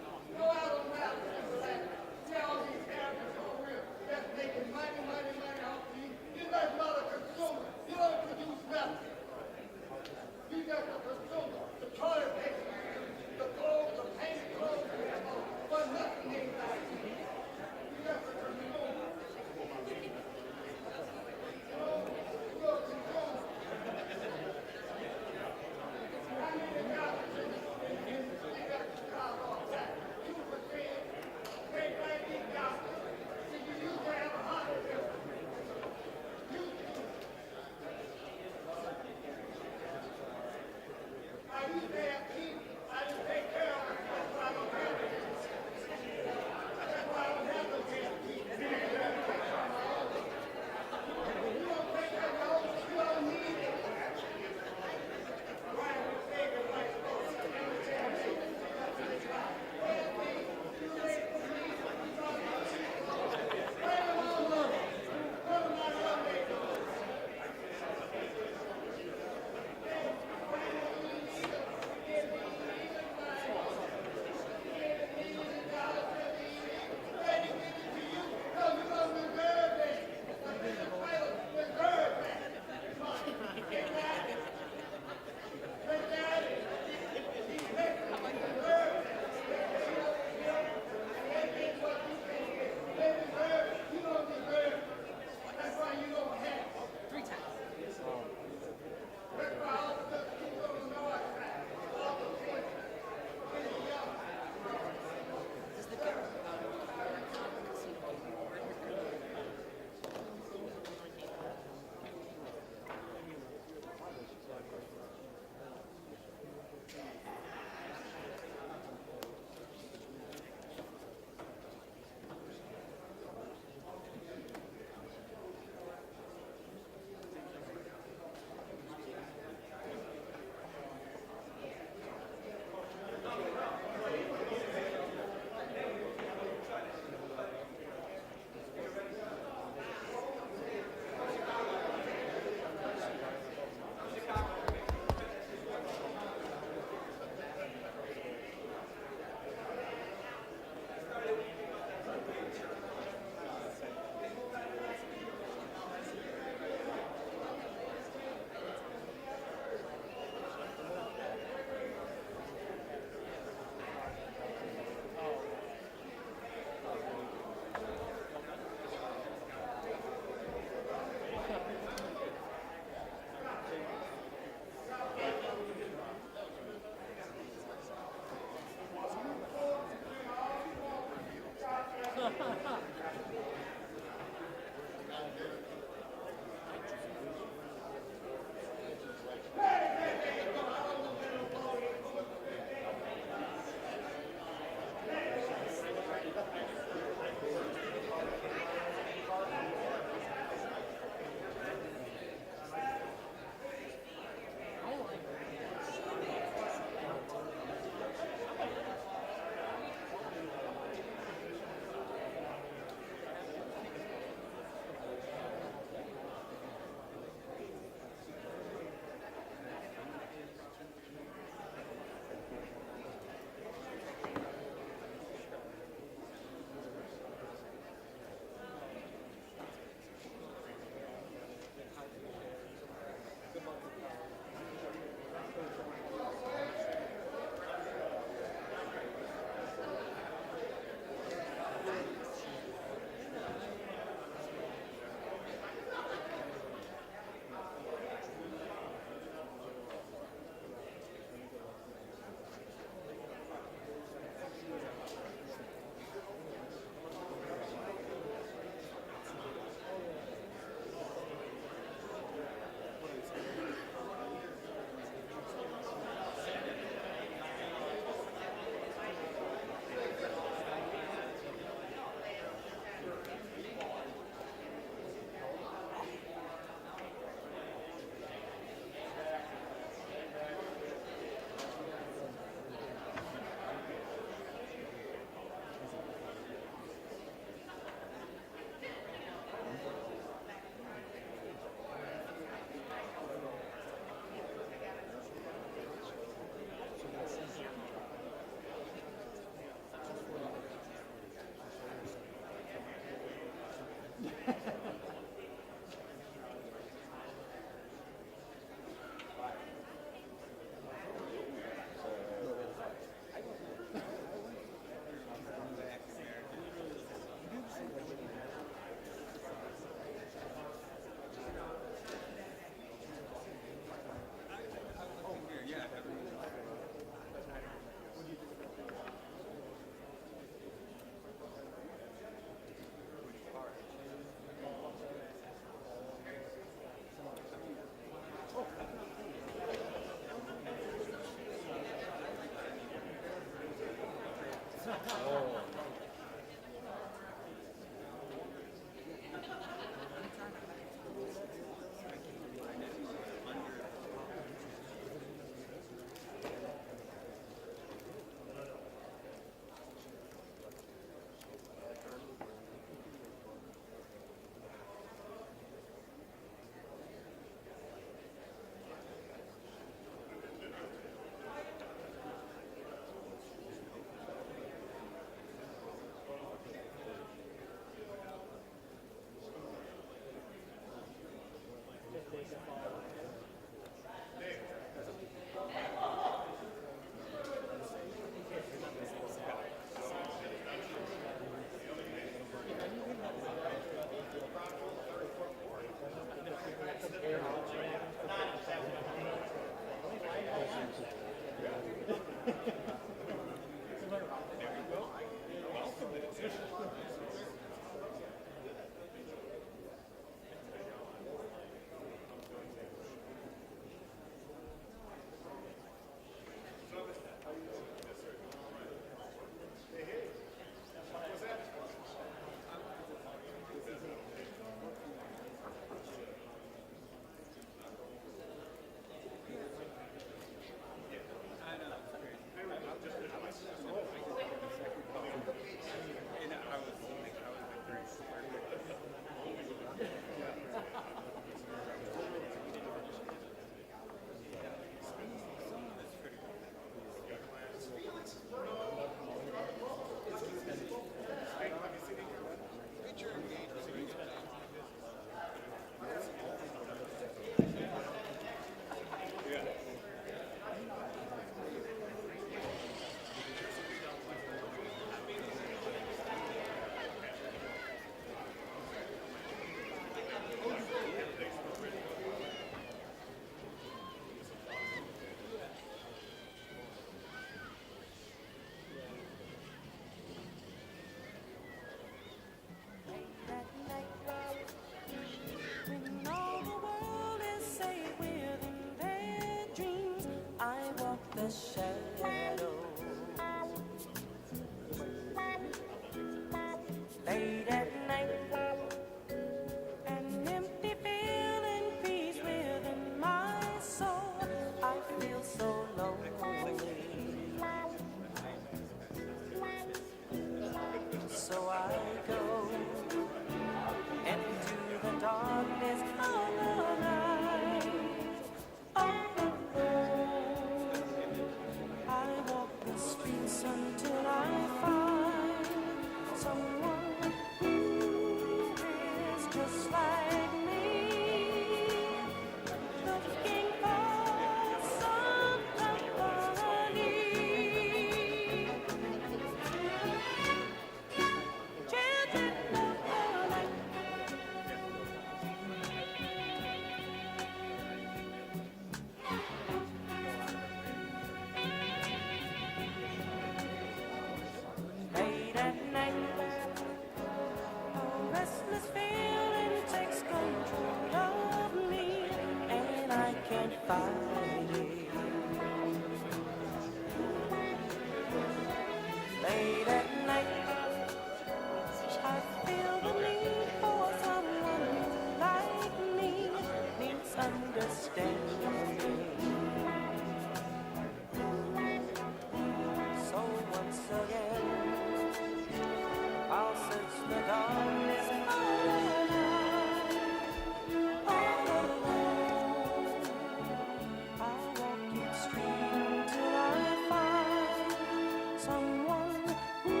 someone who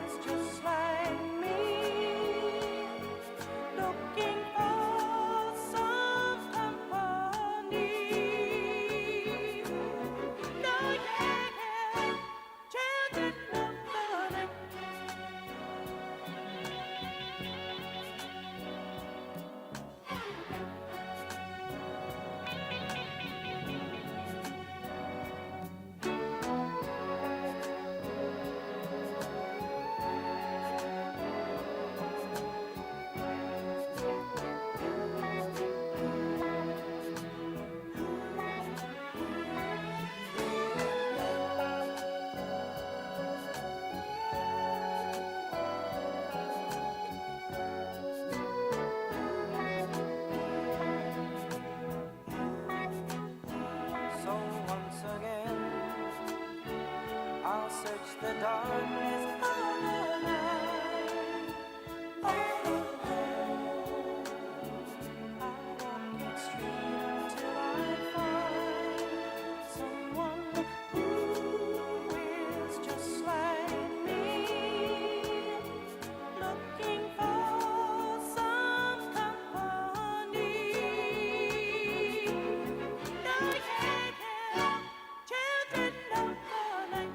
is just like me, looking for some company. No, yeah, children of the night. So once again, I'll search the darkness all the night. All alone, I'll walk each street till I find someone who is just like me, looking for some company. No, yeah, children of the night.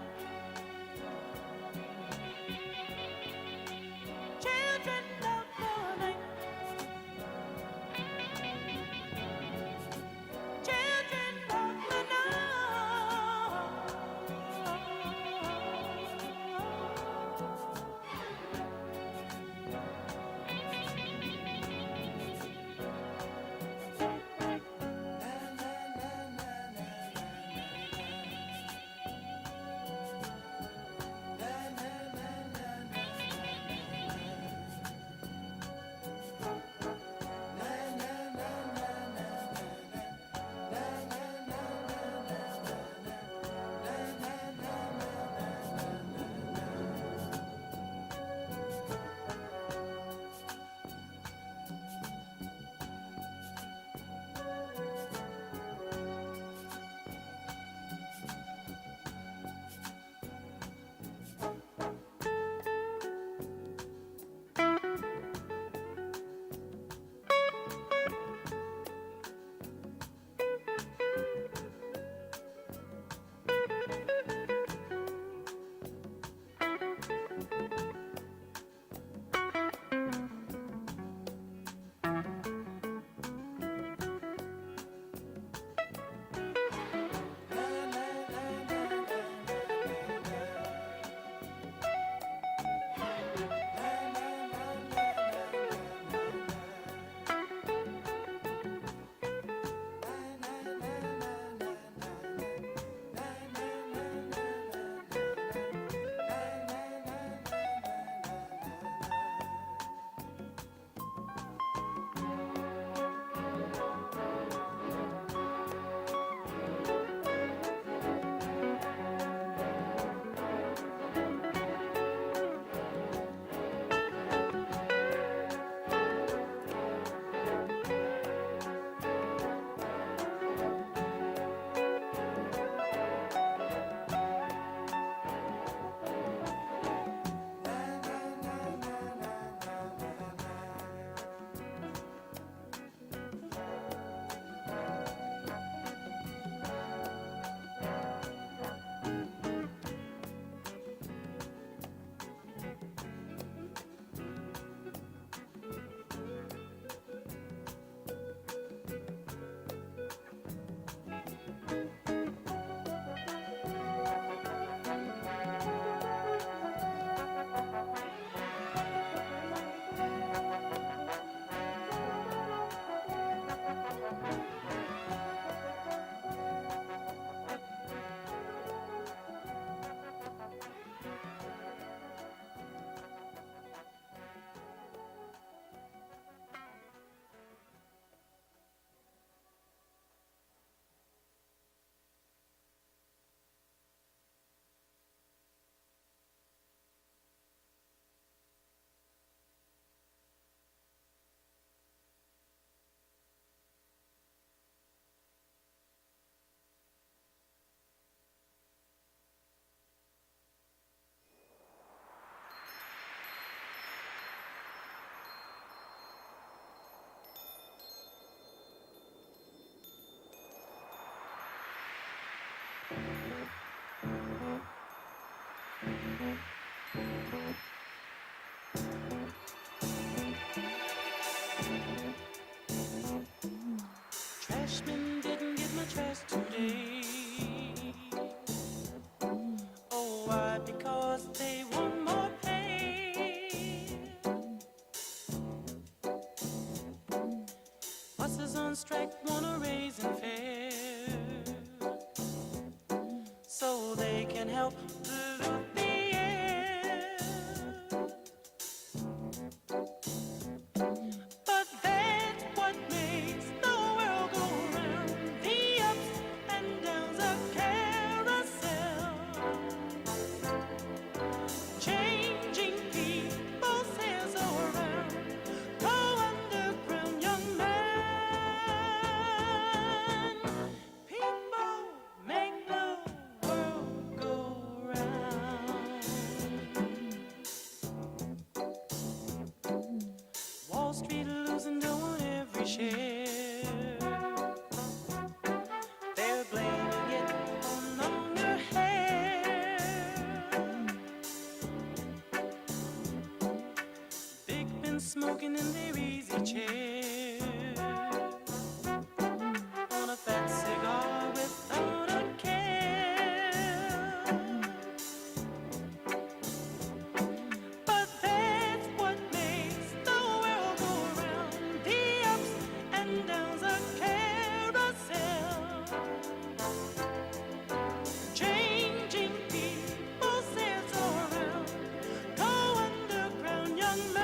Trashmen didn't get my trash today. Oh, why? Because they want more pay. Buses on strike wanna raise and fare, so they can help pollute the air. But that's what makes the world go round, the ups and downs of carousel, changing people's hands around. Go underground, young man. People make the world go round. Wall Street losing, don't want every share. They're blaming it on longer hair. Big men smoking in their easy chair, on a fat cigar without a care. But that's what makes the world go round, the ups and downs of carousel, changing people's hands around. Go underground, young man.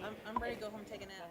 I'm ready to go home and take a nap.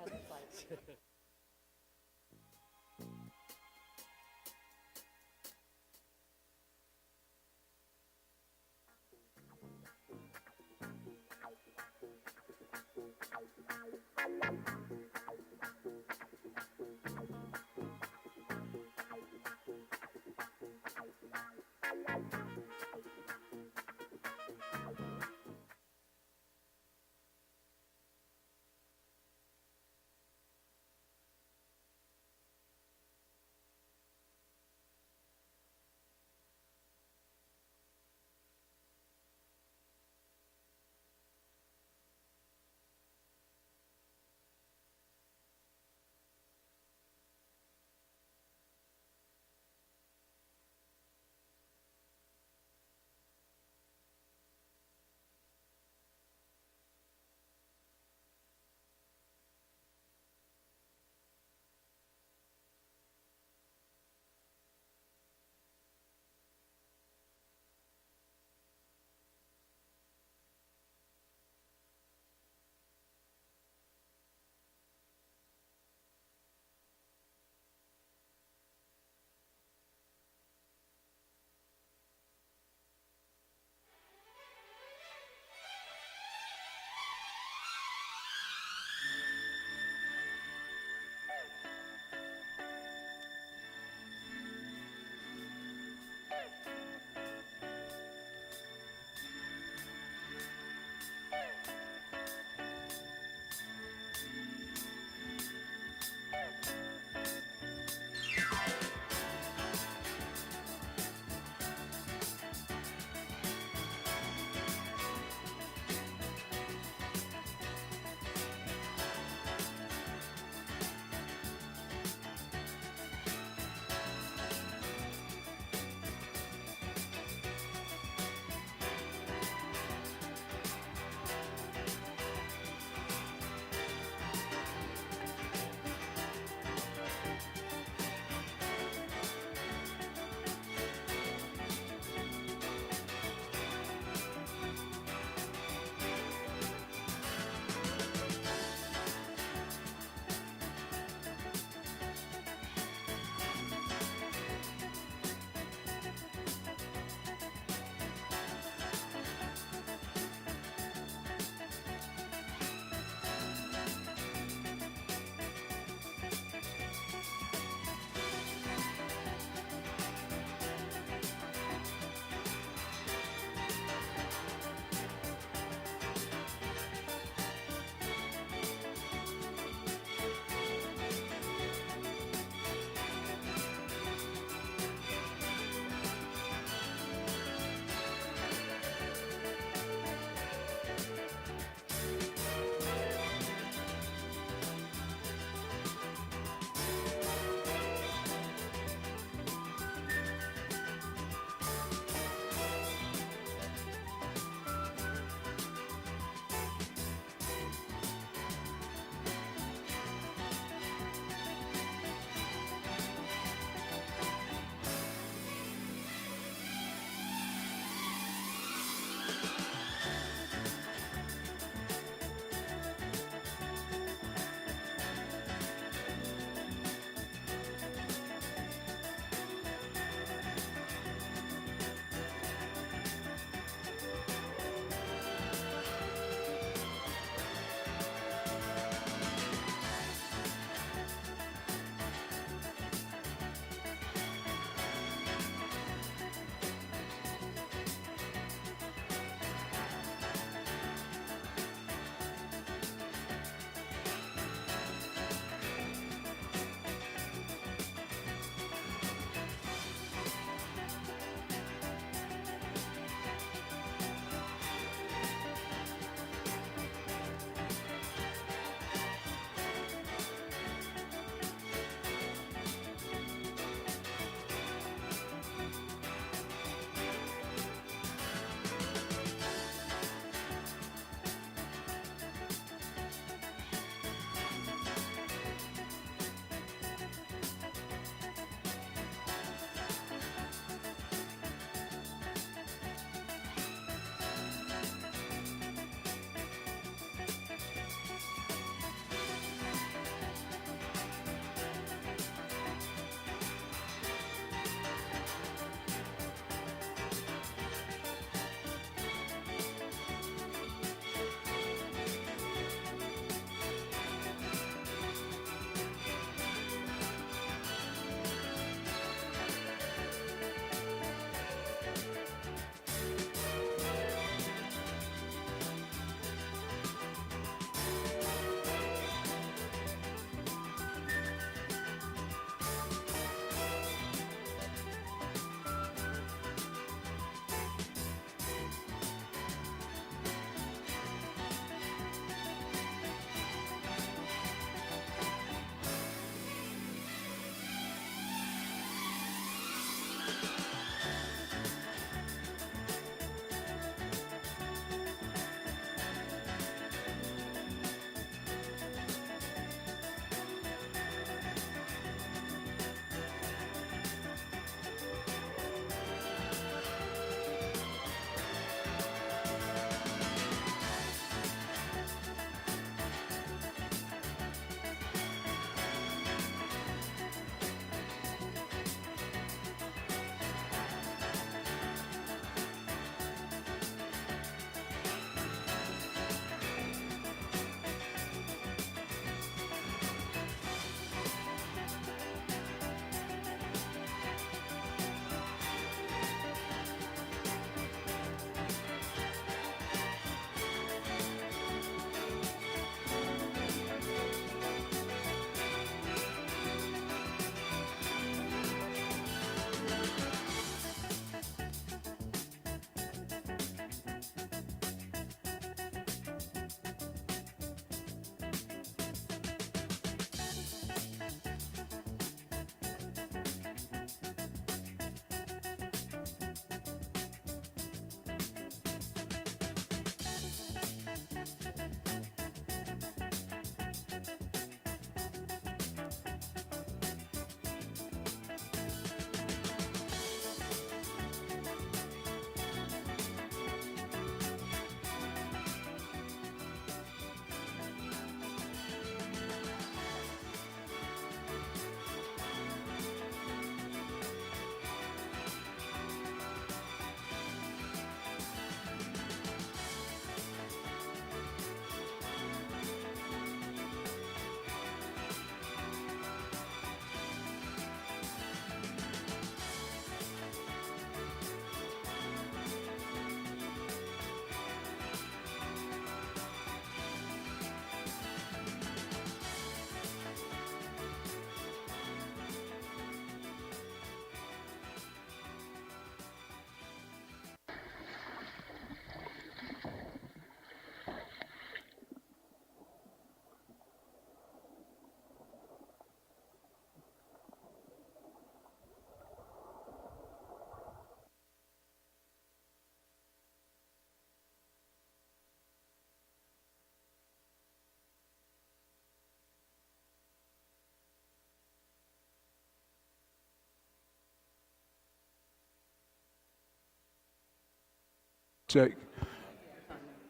Check.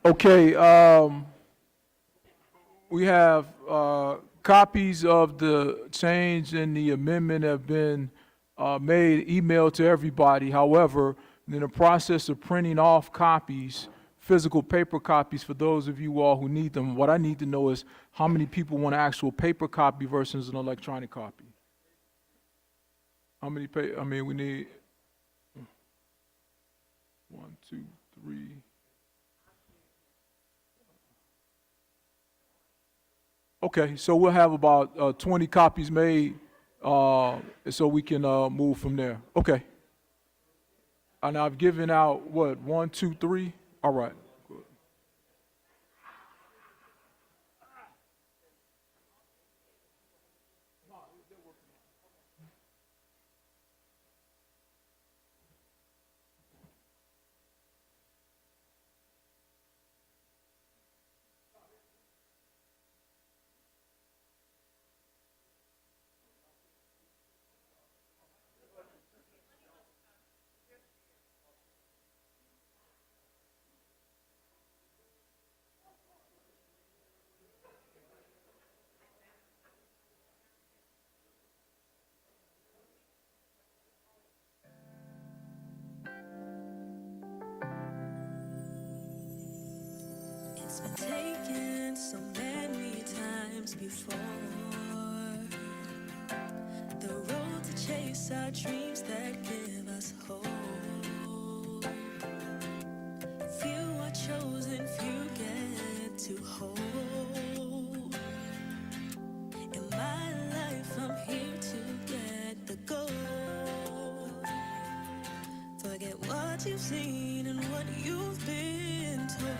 Okay, we have copies of the change in the amendment have been made, emailed to everybody. However, in the process of printing off copies, physical paper copies for those of you all who need them, what I need to know is how many people want an actual paper copy versus an electronic copy? How many we need 1, 2, 3. Okay, so we'll have about 20 copies made, so we can move from there. Okay. And I've given out, what, 1, 2, 3? All right. Good. It's been taken so many times before. The road to chase our dreams that give us hope. Few are chosen, few get to hold. In my life, I'm here to get the goal. Forget what you've seen and what you've been told.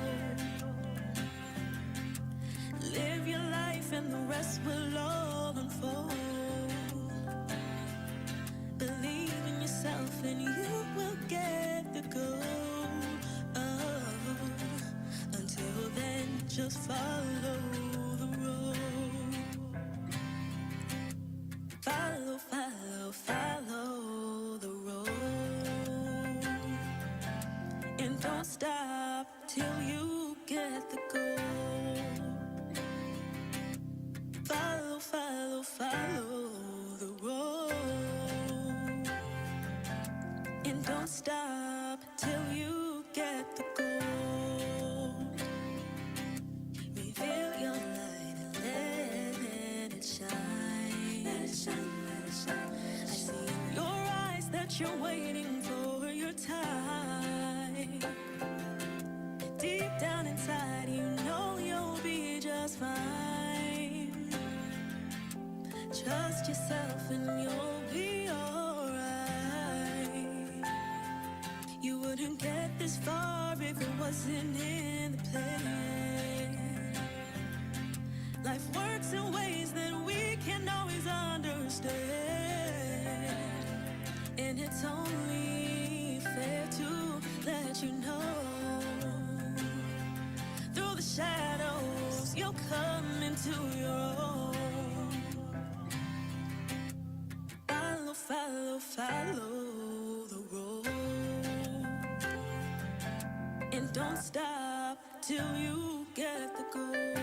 Live your life and the rest will all unfold. Believe in yourself and you will get the gold. Oh, until then, just follow the road. Follow, follow, follow the road. And don't stop till you get the gold. Follow, follow, follow the road. And don't stop till you get the gold. Reveal your light and let it shine. Let it shine, let it shine. I see in your eyes that you're waiting for your time. Deep down inside, you know you'll be just fine. Trust yourself and you'll be alright. You wouldn't get this far if it wasn't in the plan. Life works in ways that we can't always understand. And it's only fair to let you know. Through the shadows, you'll come into your own. Follow, follow, follow the road. And don't stop till you get the gold.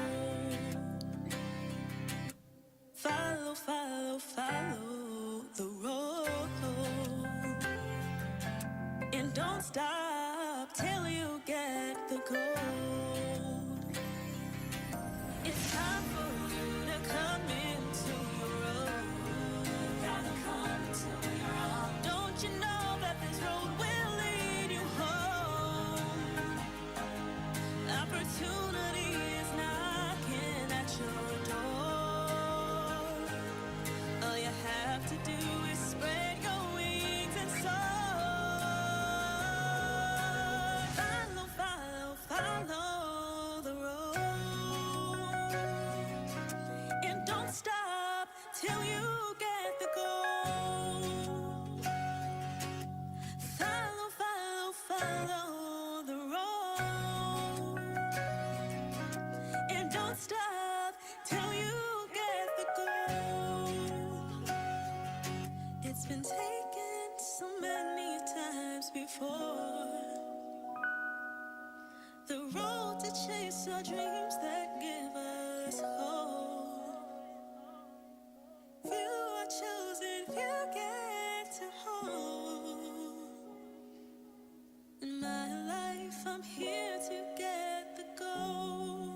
Follow, follow, follow the road. And don't stop till you get the gold. It's time for you to come into your own. Gotta come to your own. Don't you know that this road will lead you home? Opportunity is knocking at your door. All you have to do is spread your wings and soar. Follow, follow, follow the road. And don't stop till you get the gold. Follow, follow, follow the road. And don't stop till you get the gold. It's been taken so many times before. The road to chase our dreams that give us hope. Few are chosen, few get to hold. In my life, I'm here to get the gold.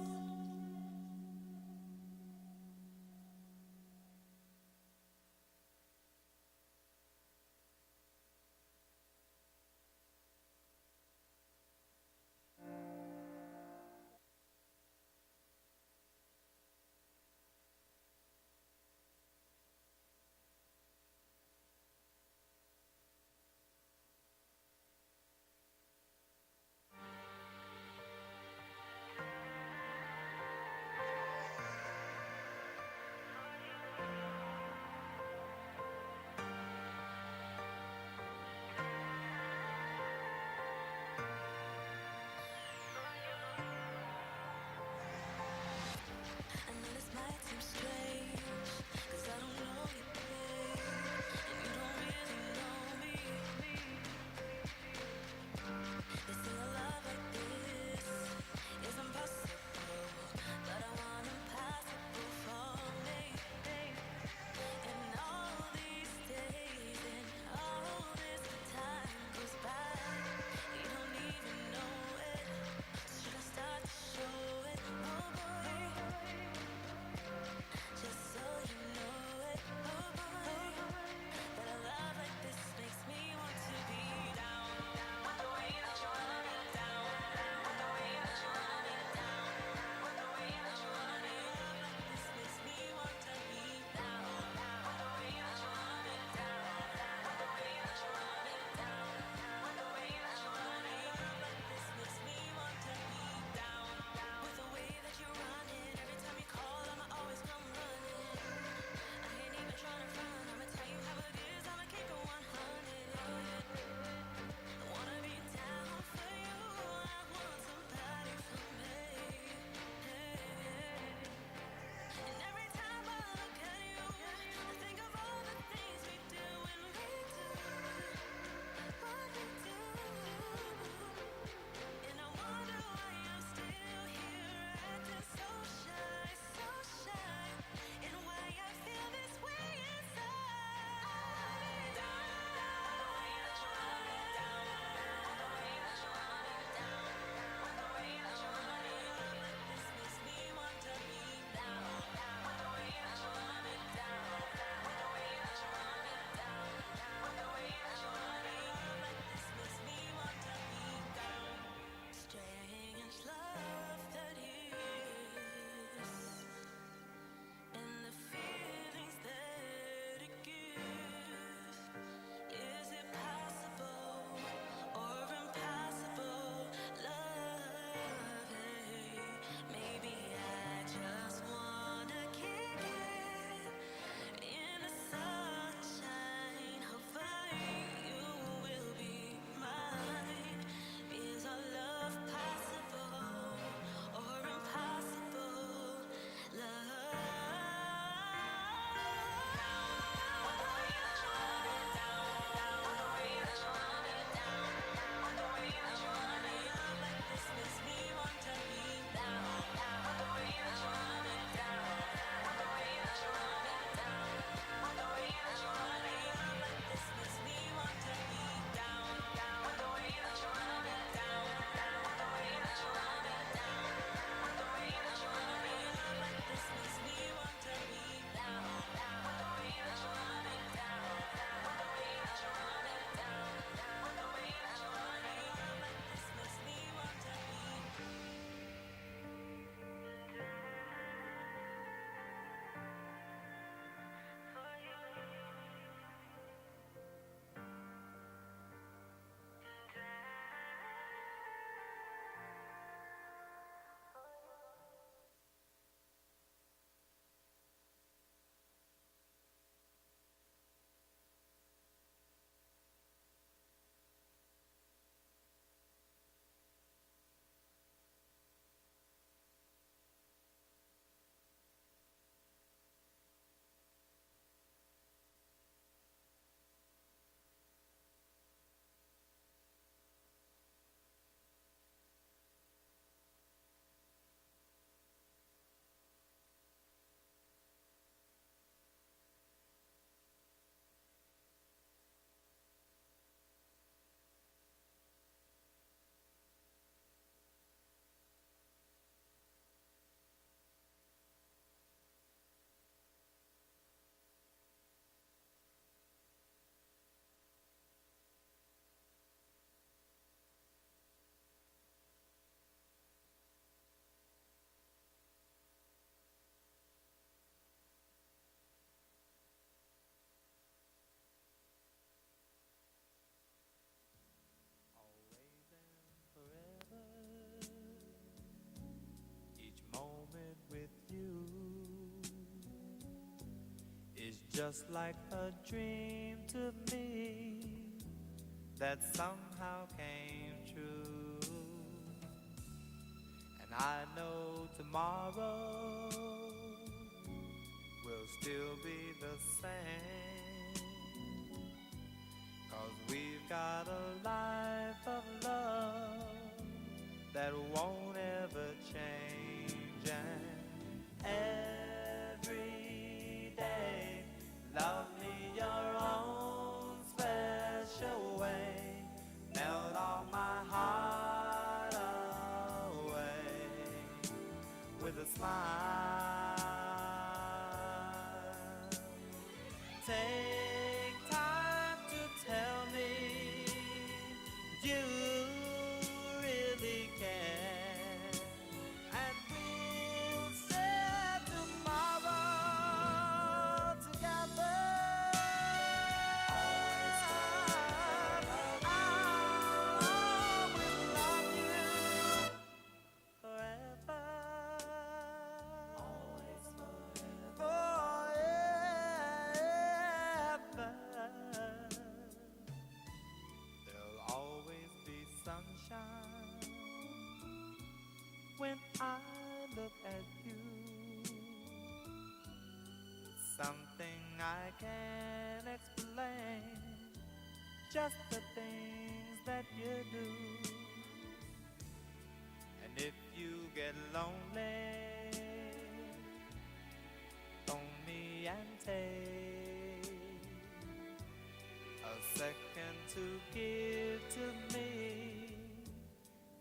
just like a dream to me that somehow came true. And I know tomorrow will still be the same, 'cause we've got a life of love that won't ever change. And every day, love me your own special way, melt all my heart away with a smile. Take time to tell me you really care, and we'll share tomorrow together. I'll always love you forever. Always forever. There'll always be sunshine when I look at you. Something I can't explain, just the things that you do. And if you get lonely, phone me and take a second to give to me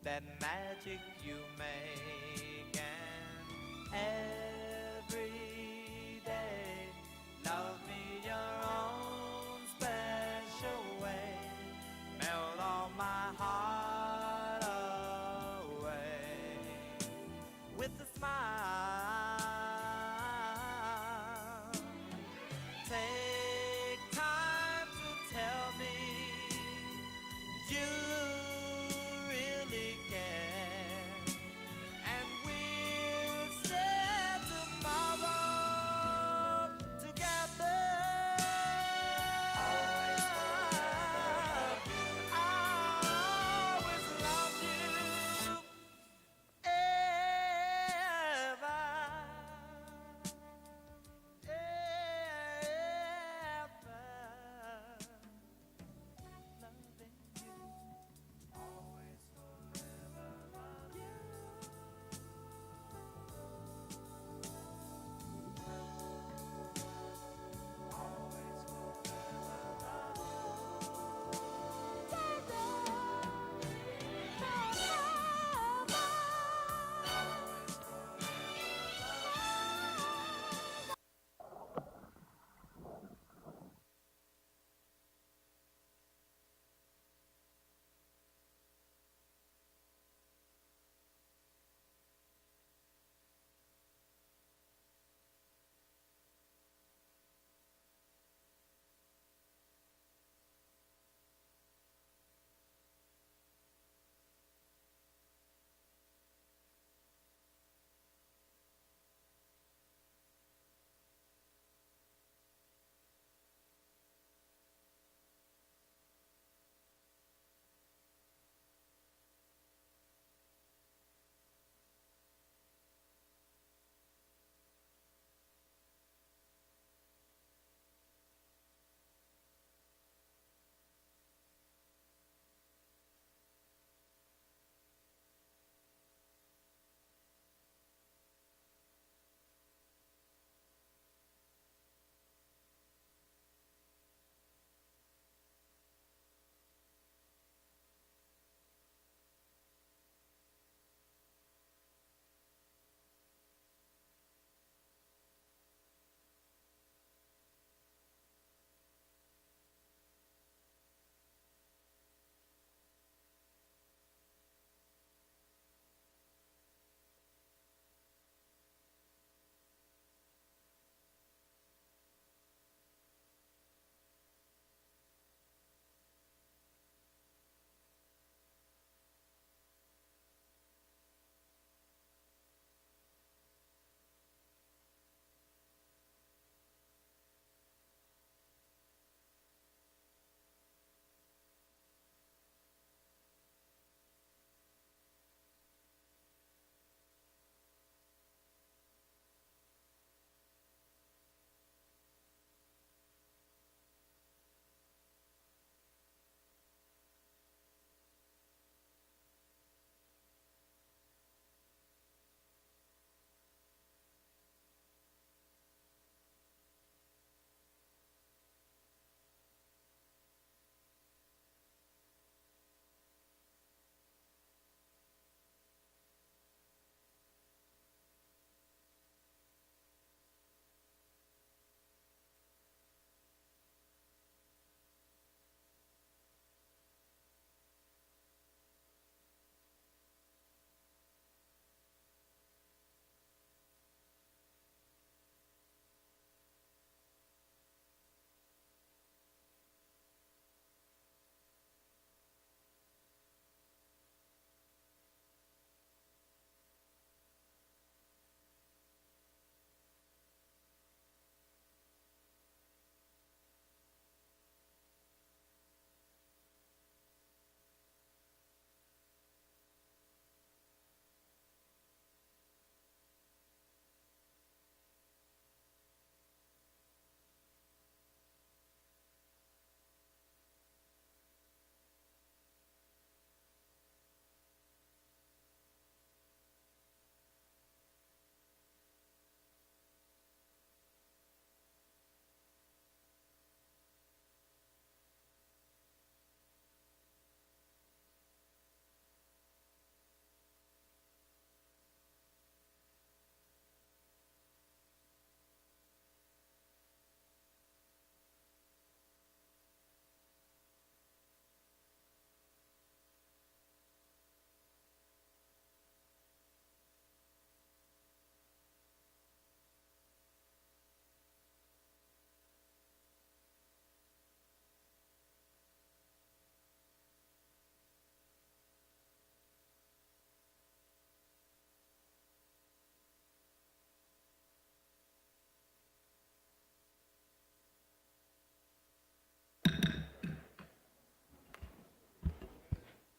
that magic you make. And every day, love me your own special way, melt all my heart away with a smile. Take time to tell me you really care, and we'll share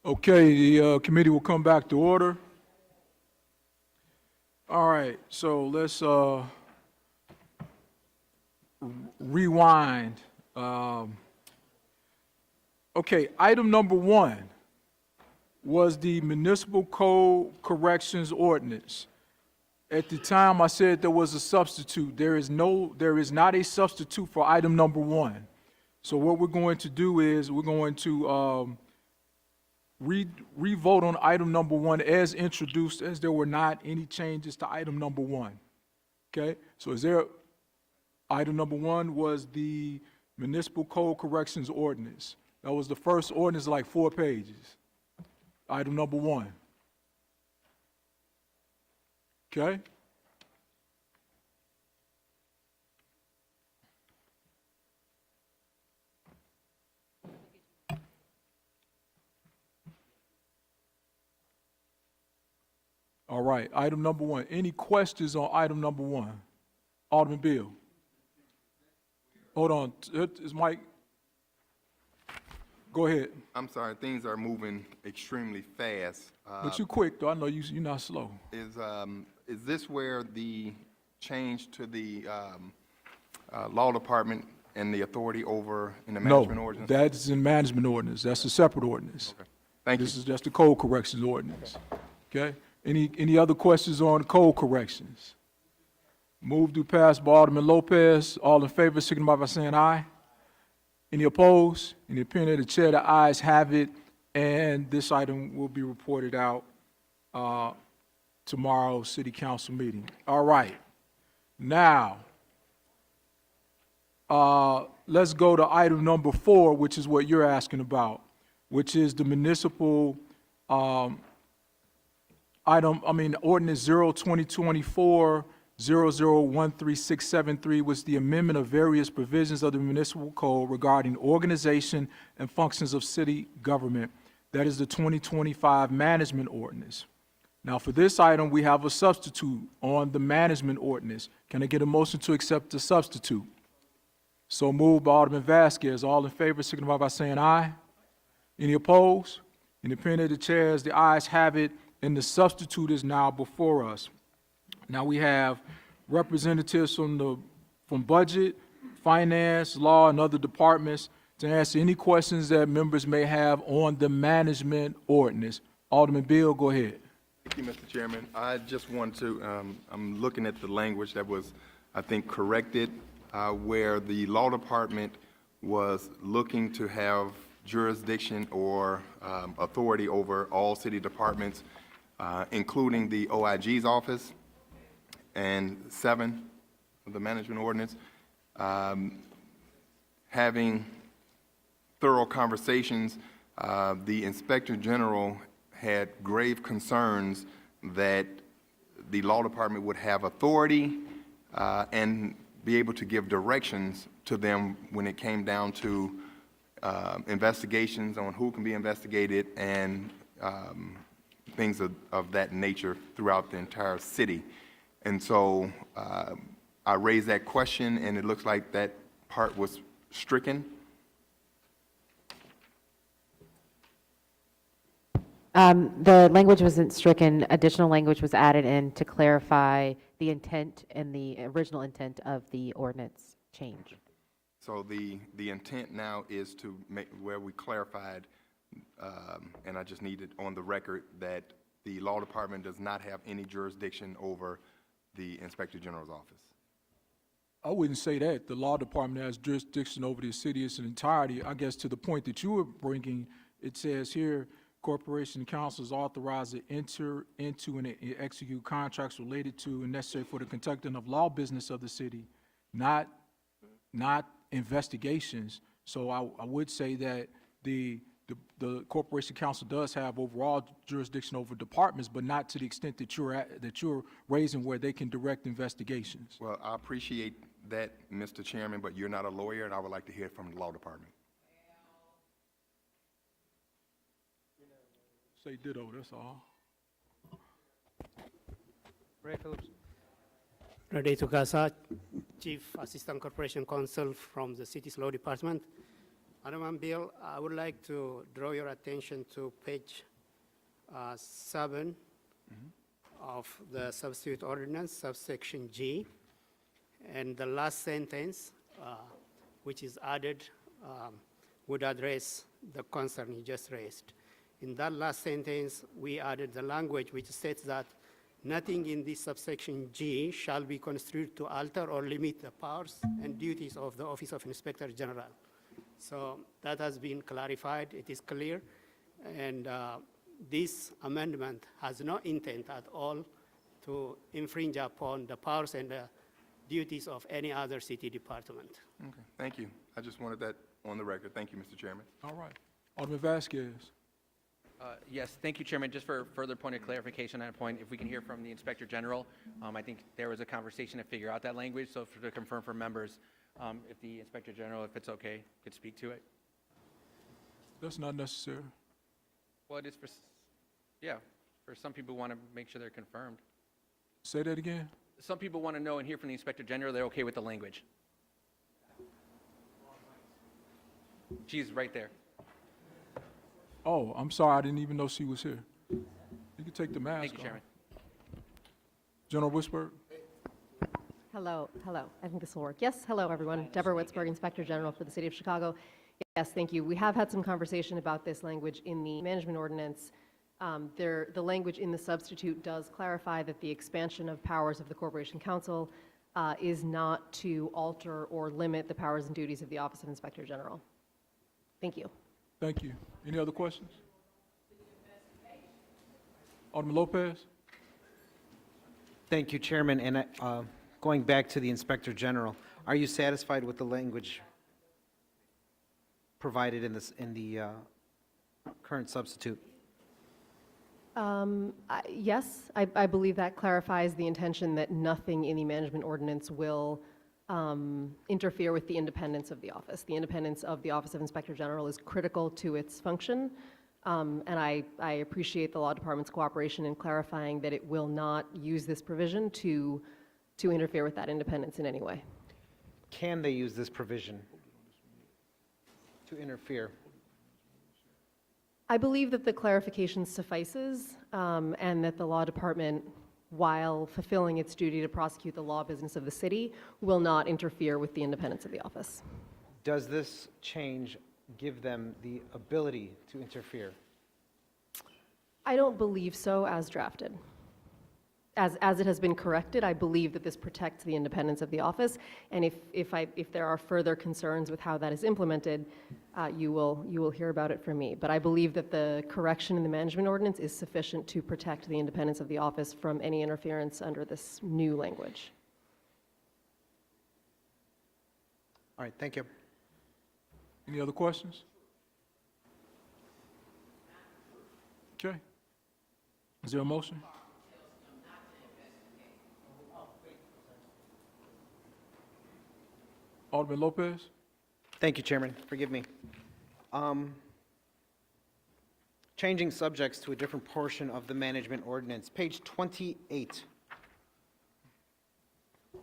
Okay, the committee will come back to order. All right, so let's rewind. Okay, item number 1 was the municipal code corrections ordinance. At the time, I said there was a substitute. There is not a substitute for item number 1. So what we're going to do is we're going to re-vote on item number 1 as introduced, as there were not any changes to item number 1. Okay, so item number 1 was the municipal code corrections ordinance. That was the first ordinance, like 4 pages. Item number 1. Okay? All right, item number 1. Any questions on item number 1? Alderman Bill. Hold on, is Mike? Go ahead. I'm sorry, things are moving extremely fast. But you're quick, though. I know you're not slow. Is this where the change to the law department and the authority over in the management ordinance? No, that's in management ordinance. That's a separate ordinance. Okay. Thank you. This is just the code corrections ordinance. Okay? Any other questions on code corrections? Move to pass by Alderman Lopez. All in favor, signify by saying aye. Any opposed? In the opinion of the chair, the ayes have it, and this item will be reported out tomorrow's city council meeting. All right. Now, let's go to item number 4, which is what you're asking about, which is the municipal ordinance 02024-0013-673 was the amendment of various provisions of the municipal code regarding organization and functions of city government. That is the 2025 management ordinance. Now, for this item, we have a substitute on the management ordinance. Can I get a motion to accept the substitute? So moved by Alderman Vasquez. All in favor, signify by saying aye. Any opposed? In the opinion of the chairs, the ayes have it, and the substitute is now before us. Now we have representatives from budget, finance, law, and other departments to answer any questions that members may have on the management ordinance. Alderman Bill, go ahead. Thank you, Mr. Chairman. I just want to, I'm looking at the language that was, I think, corrected, where the law department was looking to have jurisdiction or authority over all city departments, including the OIG's office and 7 of the management ordinance. Having thorough conversations, the Inspector General had grave concerns that the law department would have authority and be able to give directions to them when it came down to investigations on who can be investigated and things of that nature throughout the entire city. And so I raised that question, and it looks like that part was stricken. The language wasn't stricken. Additional language was added in to clarify the intent and the original intent of the ordinance change. So the intent now is to make where we clarified, and I just needed on the record that the law department does not have any jurisdiction over the Inspector General's office. I wouldn't say that. The law department has jurisdiction over the city in its entirety. I guess to the point that you were bringing, it says here, corporation council is authorized to enter into and execute contracts related to and necessary for the conducting of law business of the city, not investigations. So I would say that the corporation council does have overall jurisdiction over departments, but not to the extent that you're raising where they can direct investigations. Well, I appreciate that, Mr. Chairman, but you're not a lawyer, and I would like to hear from the law department. Say ditto, that's all. Ray Phillips. Rade Tukasa, Chief Assistant Corporation Counsel from the city's law department. Alderman Bill, I would like to draw your attention to page 7 of the substitute ordinance, subsection G, and the last sentence, which is added, would address the concern you just raised. In that last sentence, we added the language which states that nothing in this subsection G shall be construed to alter or limit the powers and duties of the Office of Inspector General. So that has been clarified, it is clear, and this amendment has no intent at all to infringe upon the powers and the duties of any other city department. Okay, thank you. I just wanted that on the record. Thank you, Mr. Chairman. All right. Alderman Vasquez. Yes, thank you, Chairman. Just for further point of clarification on a point, if we can hear from the Inspector General, I think there was a conversation to figure out that language, so to confirm for members, if the Inspector General, if it's okay, could speak to it. That's not necessary. Well, it is for, yeah, for some people who want to make sure they're confirmed. Say that again. Some people want to know and hear from the Inspector General they're okay with the language. She's right there. Oh, I'm sorry. I didn't even know she was here. You can take the mask Thank you, off. Chairman. General Whisper. Hello. I think this will work. Yes, hello, everyone. Deborah Witzberg, Inspector General for the City of Chicago. Yes, thank you. We have had some conversation about this language in the management ordinance. The language in the substitute does clarify that the expansion of powers of the Corporation Council is not to alter or limit the powers and duties of the Office of Inspector General. Thank you. Thank you. Any other questions? Alderman Lopez. Thank you, Chairman. And going back to the Inspector General, are you satisfied with the language provided in the current substitute? Yes, I believe that clarifies the intention that nothing in the management ordinance will interfere with the independence of the office. The independence of the Office of Inspector General is critical to its function, and I appreciate the Law Department's cooperation in clarifying that it will not use this provision to interfere with that independence in any way. Can they use this provision to interfere? I believe that the clarification suffices, and that the Law Department, while fulfilling its duty to prosecute the law business of the city, will not interfere with the independence of the office. Does this change give them the ability to interfere? I don't believe so as drafted. As it has been corrected, I believe that this protects the independence of the office, and if there are further concerns with how that is implemented, you will hear about it from me. But I believe that the correction in the management ordinance is sufficient to protect the independence of the office from any interference under this new language. All right, thank you. Any other questions? Okay. Is there a motion? Alderman Lopez. Thank you, Chairman. Forgive me. Changing subjects to a different portion of the management ordinance, page 28. I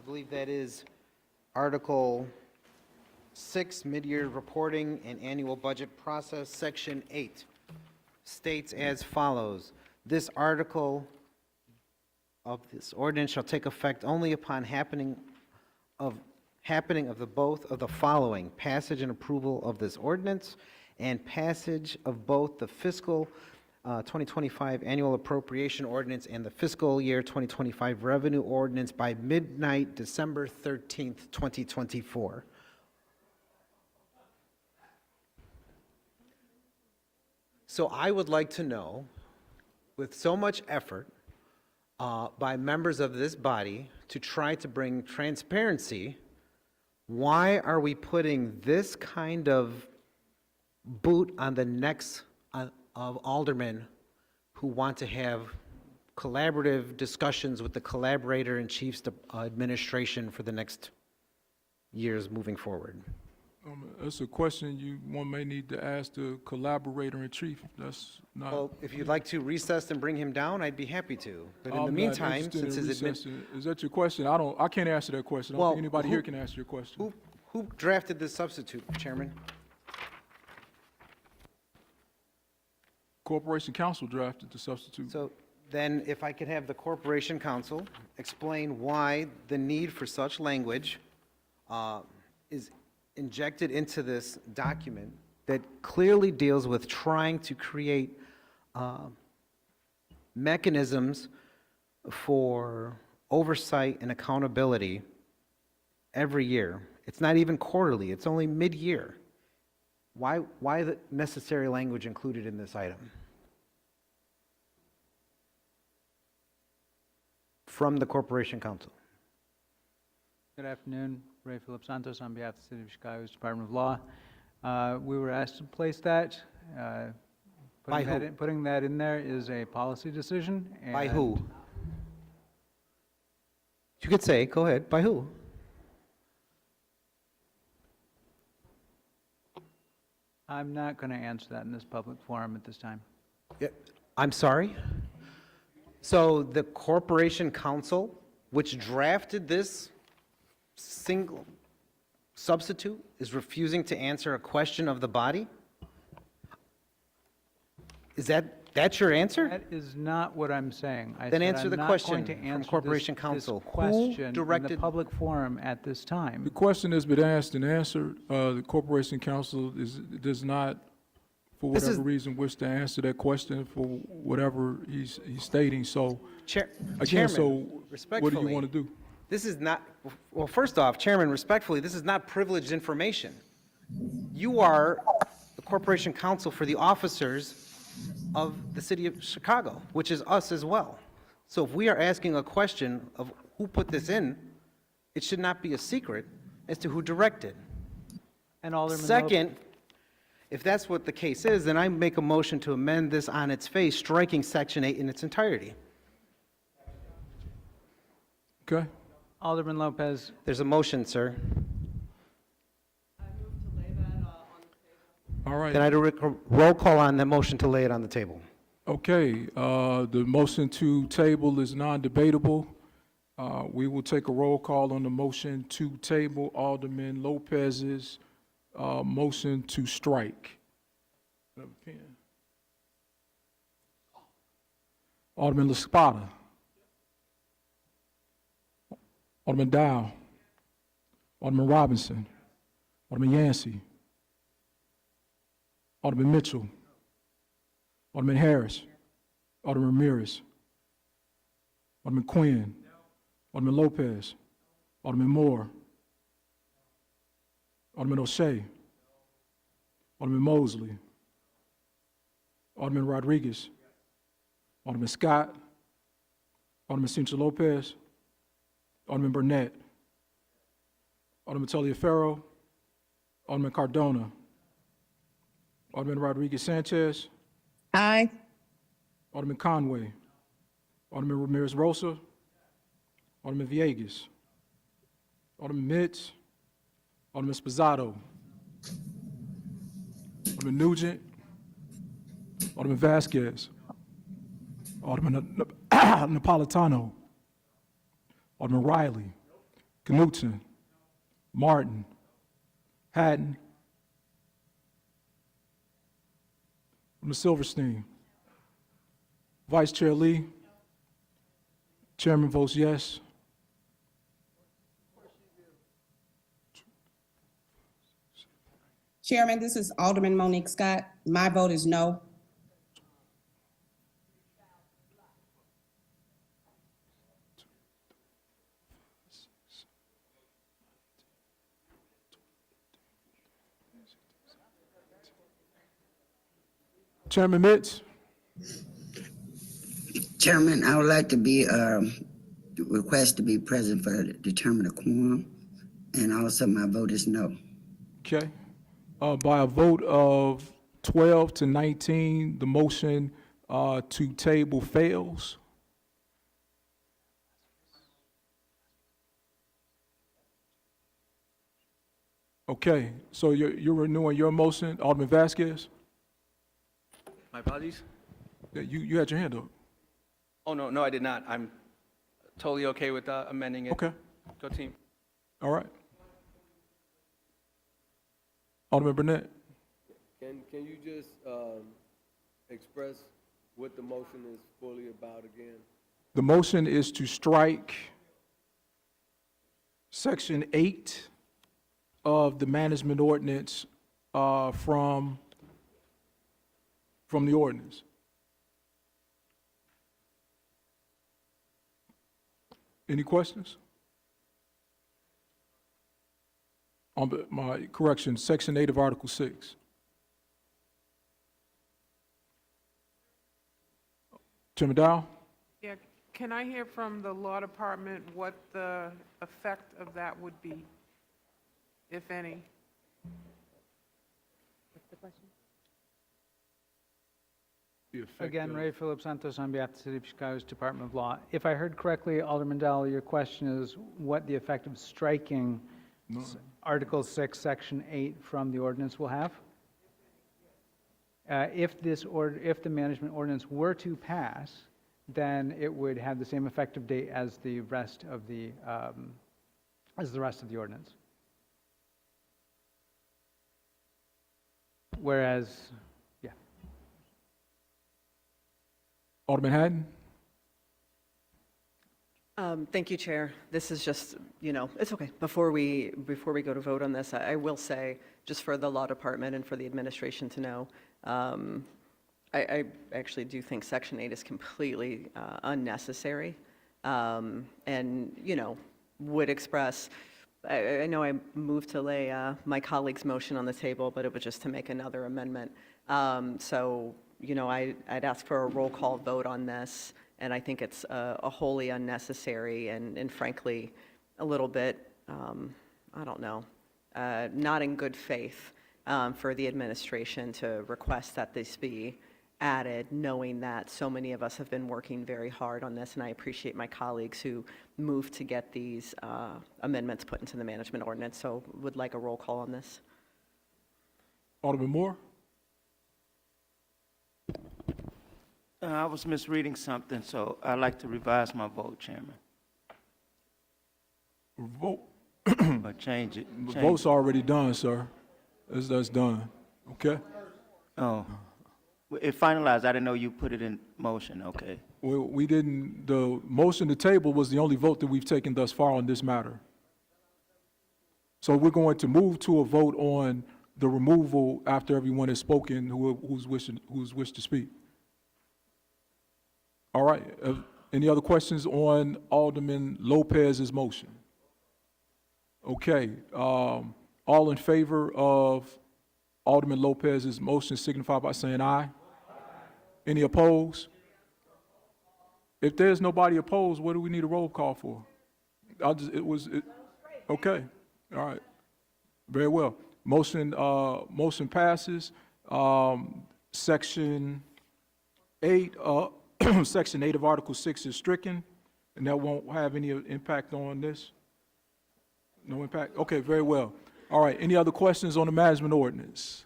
believe that is Article 6, mid-year reporting and annual budget process, Section 8, states as follows. This article of this ordinance shall take effect only upon happening of both of the following: passage and approval of this ordinance, and passage of both the fiscal 2025 annual appropriation ordinance and the fiscal year 2025 revenue ordinance by midnight December 13th, 2024. So I would like to know, with so much effort by members of this body to try to bring transparency, why are we putting this kind of boot on the necks of aldermen who want to have collaborative discussions with the collaborator in chief's administration for the next years moving forward? That's a question one may need to ask the collaborator in chief. That's not. Well, if you'd like to recess and bring him down, I'd be happy to. But in the I'm not meantime, interested in since his recessing. Is that your question? I can't answer that question. I don't think anybody here can answer your question. Who drafted this substitute, Chairman? Corporation Council drafted the substitute. So then, if I could have the Corporation Council explain why the need for such language is injected into this document that clearly deals with trying to create mechanisms for oversight and accountability every year. It's not even quarterly, it's only mid-year. Why the necessary language included in this item? From the Corporation Council. Good afternoon, Ray Philip Santos on behalf of the City of Chicago's Department of Law. We were asked to place that. By who? Putting that in there is a policy decision. By who? You could say, go ahead, by who? I'm not going to answer that in this public forum at this time. Yeah, I'm sorry? So the Corporation Council, which drafted this single substitute, is refusing to answer a question of the body? Is that's your answer? That is not what I'm saying. Then answer the question from from Corporation Council. This question in directed- the public forum at this time. The question has been asked and answered. The Corporation Council does not, for This whatever is- reason, wish to answer that question for whatever he's stating. So, again, Chairman, so what do you respectfully, want to do? This is not, well, first off, Chairman, respectfully, this is not privileged information. You are the Corporation Counsel for the officers of the City of Chicago, which is us as well. So if we are asking a question of who put this in, it should not be a secret as to who directed. And Alderman Second, if that's what the case is, then I make a motion to amend this on its face, striking Section 8 in its entirety. Okay. Alderman Lopez. There's a motion, sir. All right. Then I do a roll call on that motion to lay it on the table. Okay, the motion to table is non-debatable. We will take a roll call on the motion to table Alderman Lopez's motion to strike. Alderman LaSpada. Alderman Dow. Alderman Robinson. Alderman Yancey. Alderman Mitchell. Alderman Harris. Alderman Ramirez. Alderman Quinn. Alderman Lopez. Alderman Moore. Alderman O'Shea. Alderman Mosley. Alderman Rodriguez. Alderman Scott. Alderman Cincha Lopez. Alderman Burnett. Alderman Taliaferro. Alderman Cardona. Alderman Rodriguez Sanchez. Aye. Alderman Conway. Alderman Ramirez Rosa. Alderman Villegas. Alderman Mitz. Alderman Spizzato. Alderman Nugent. Alderman Vasquez. Alderman Napolitano. Alderman Riley. Knutson. Martin. Hatton. Alderman Silverstein. Vice Chair Lee. Chairman votes yes. Chairman, this is Alderman Monique Scott. My vote is no. Chairman Mitz. Chairman, I would like to be, request to be present for the determine a quorum, and also my vote is no. Okay. By a vote of 12 to 19, the motion to table fails. Okay, so you're renewing your motion, Alderman Vasquez? My apologies. Yeah, you had your hand up. Oh, no, I did not. I'm totally okay with amending it. Okay, Go team. all right. Alderman Burnett? Can you just express what the motion is fully about again? The motion is to strike Section 8 of the management ordinance from the ordinance. Any questions? My correction, Section 8 of Article 6. Chairman Dow? Yeah, can I hear from the law department what the effect of that would be, if any? What's the question? Again, Ray Philip Santos on behalf of the City of Chicago's Department of Law. If I heard correctly, Alderman Dowell, your question is what the effect of striking Article 6, Section 8 from the ordinance will have? If the management ordinance were to pass, then it would have the same effective date as the rest of the ordinance. Whereas, yeah. Alderman Haddon? Thank you, Chair. This is just, it's okay. Before we go to vote on this, I will say, just for the law department and for the administration to know, I actually do think Section 8 is completely unnecessary, and, would express, I know I moved to lay my colleague's motion on the table, but it was just to make another amendment. So, I'd ask for a roll call vote on this, and I think it's a wholly unnecessary and frankly, a little bit, I don't know, not in good faith for the administration to request that this be added, knowing that so many of us have been working very hard on this, and I appreciate my colleagues who moved to get these amendments put into the management ordinance, so would like a roll call on this. Alderman Moore? I was misreading something, so I'd like to revise my vote, Chairman. Vote. Or change it. The vote's already done, sir. That's done. Okay? Oh. It finalized. I didn't know you put it in motion. Okay. Well, we didn't, the motion to table was the only vote that we've taken thus far on this matter. So we're going to move to a vote on the removal after everyone has spoken who's wished to speak. All right. Any other questions on Alderman Lopez's motion? Okay. All in favor of Alderman Lopez's motion signify by saying aye. Any opposed? If there's nobody opposed, what do we need a roll call for? Okay. All right. Very well. Motion passes. Section 8, Section 8 of Article 6 is stricken, and that won't have any impact on this? No impact? Okay, very well. All right, any other questions on the management ordinance?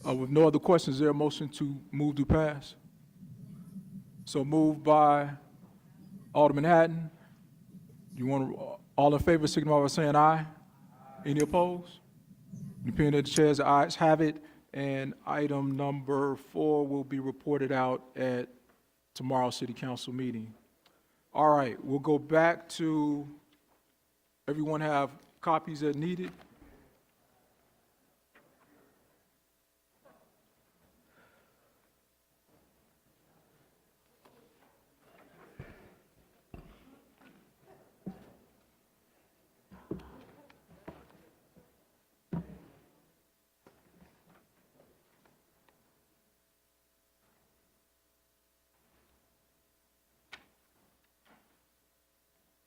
With no other questions, is there a motion to move to pass? So moved by Alderman Haddon. You want to, all in favor, signify by saying aye. Any opposed? Depending on the chairs, the ayes have it, and item number 4 will be reported out at tomorrow's City Council meeting. All right, we'll go back to, everyone have copies that needed?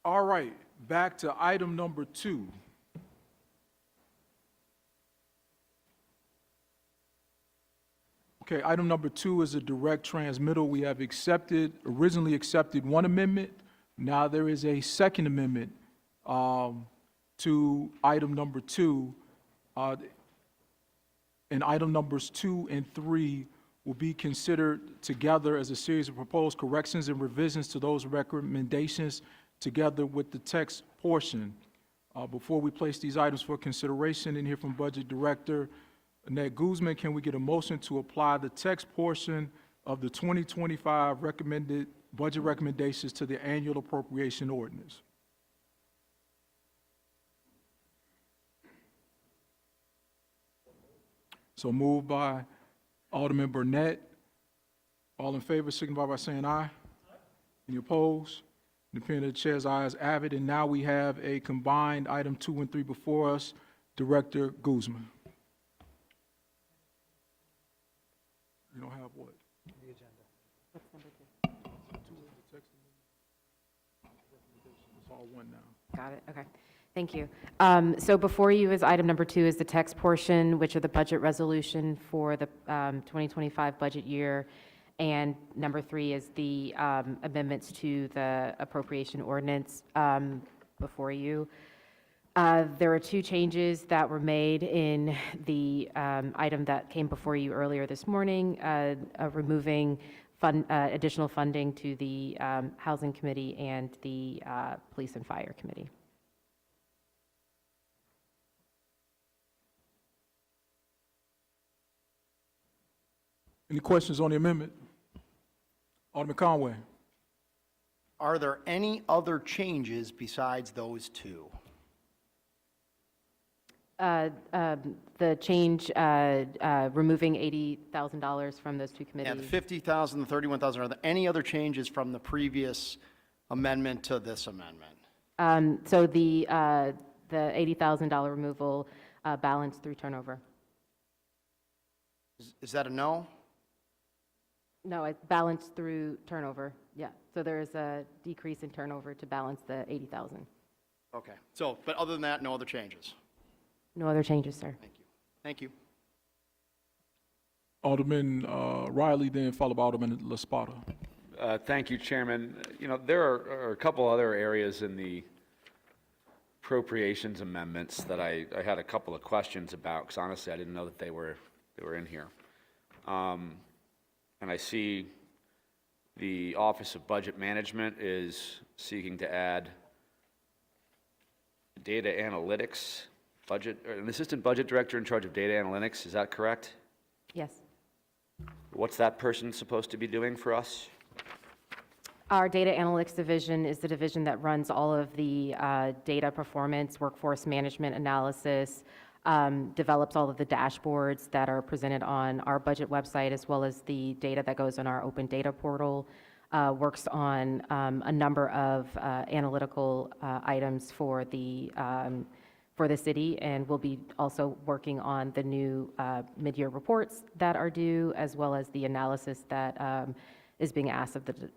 All right, back to item number 2. Okay, item number 2 is a direct transmittal. We have originally accepted one amendment. Now there is a second amendment to item number 2. And item numbers 2 and 3 will be considered together as a series of proposed corrections and revisions to those recommendations together with the text portion. Before we place these items for consideration and hear from Budget Director Annette Guzman, can we get a motion to apply the text portion of the 2025 recommended budget recommendations to the annual appropriation ordinance? So moved by Alderman Burnett. All in favor, signify by saying aye. Any opposed? Depending on the chair's ayes, have it. And now we have a combined item 2 and 3 before us. Director Guzman. You don't have what? The agenda. What's number 2? It's all one now. Got it, okay. Thank you. So before you is item number 2 is the text portion, which are the budget resolution for the 2025 budget year. And number 3 is the amendments to the appropriation ordinance before you. There are 2 changes that were made in the item that came before you earlier this morning, removing additional funding to the Housing Committee and the Police and Fire Committee. Any questions on the amendment? Alderman Conway. Are there any other changes besides those 2? The change, removing $80,000 from those 2 committees. Yeah, the 50,000, the 31,000, are there any other changes from the previous amendment to this amendment? So the $80,000 removal balanced through turnover. Is that a no? No, it's balanced through turnover, yeah. So there is a decrease in turnover to balance the 80,000. Okay, so, but other than that, no other changes? No other changes, sir. Thank you. Thank you. Alderman Riley, then followed by Alderman LaSpada. Thank you, Chairman. You know, there are a couple other areas in the appropriations amendments that I had a couple of questions about, because honestly, I didn't know that they were in here. And I see the Office of Budget Management is seeking to add data analytics, an assistant budget director in charge of data analytics. Is that correct? Yes. What's that person supposed to be doing for us? Our data analytics division is the division that runs all of the data performance, workforce management analysis, develops all of the dashboards that are presented on our budget website, as well as the data that goes on our open data portal, works on a number of analytical items for the city, and we'll be also working on the new mid-year reports that are due, as well as the analysis that is being asked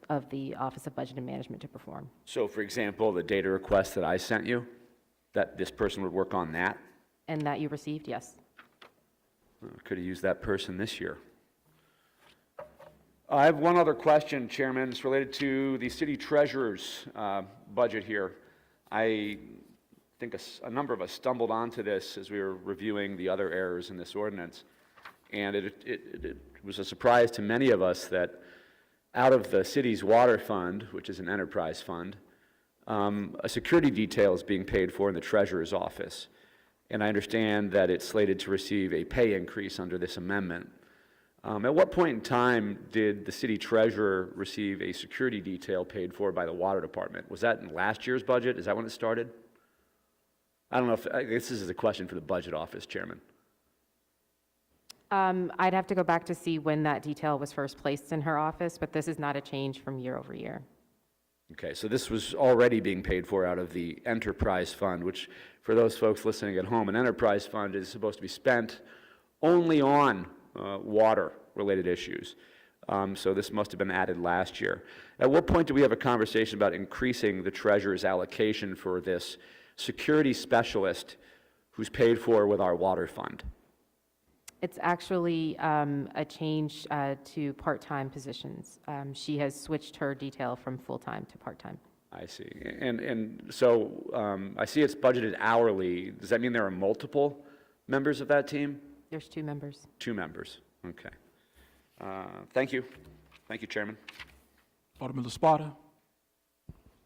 of the Office of Budget and Management to perform. So, for example, the data request that I sent you, that this person would work on that? And that you received, yes. Could have used that person this year. I have one other question, Chairman. It's related to the city treasurer's budget here. I think a number of us stumbled onto this as we were reviewing the other errors in this ordinance. And it was a surprise to many of us that out of the city's water fund, which is an enterprise fund, a security detail is being paid for in the treasurer's office. And I understand that it's slated to receive a pay increase under this amendment. At what point in time did the city treasurer receive a security detail paid for by the water department? Was that in last year's budget? Is that when it started? I don't know if, I guess this is a question for the budget office, Chairman. I'd have to go back to see when that detail was first placed in her office, but this is not a change from year over year. Okay, so this was already being paid for out of the enterprise fund, which for those folks listening at home, an enterprise fund is supposed to be spent only on water-related issues. So this must have been added last year. At what point do we have a conversation about increasing the treasurer's allocation for this security specialist who's paid for with our water fund? It's actually a change to part-time positions. She has switched her detail from full-time to part-time. I see. And so I see it's budgeted hourly. Does that mean there are multiple members of that team? There's 2 members. 2 members. Okay. Thank you. Thank you, Chairman. Alderman LaSpada.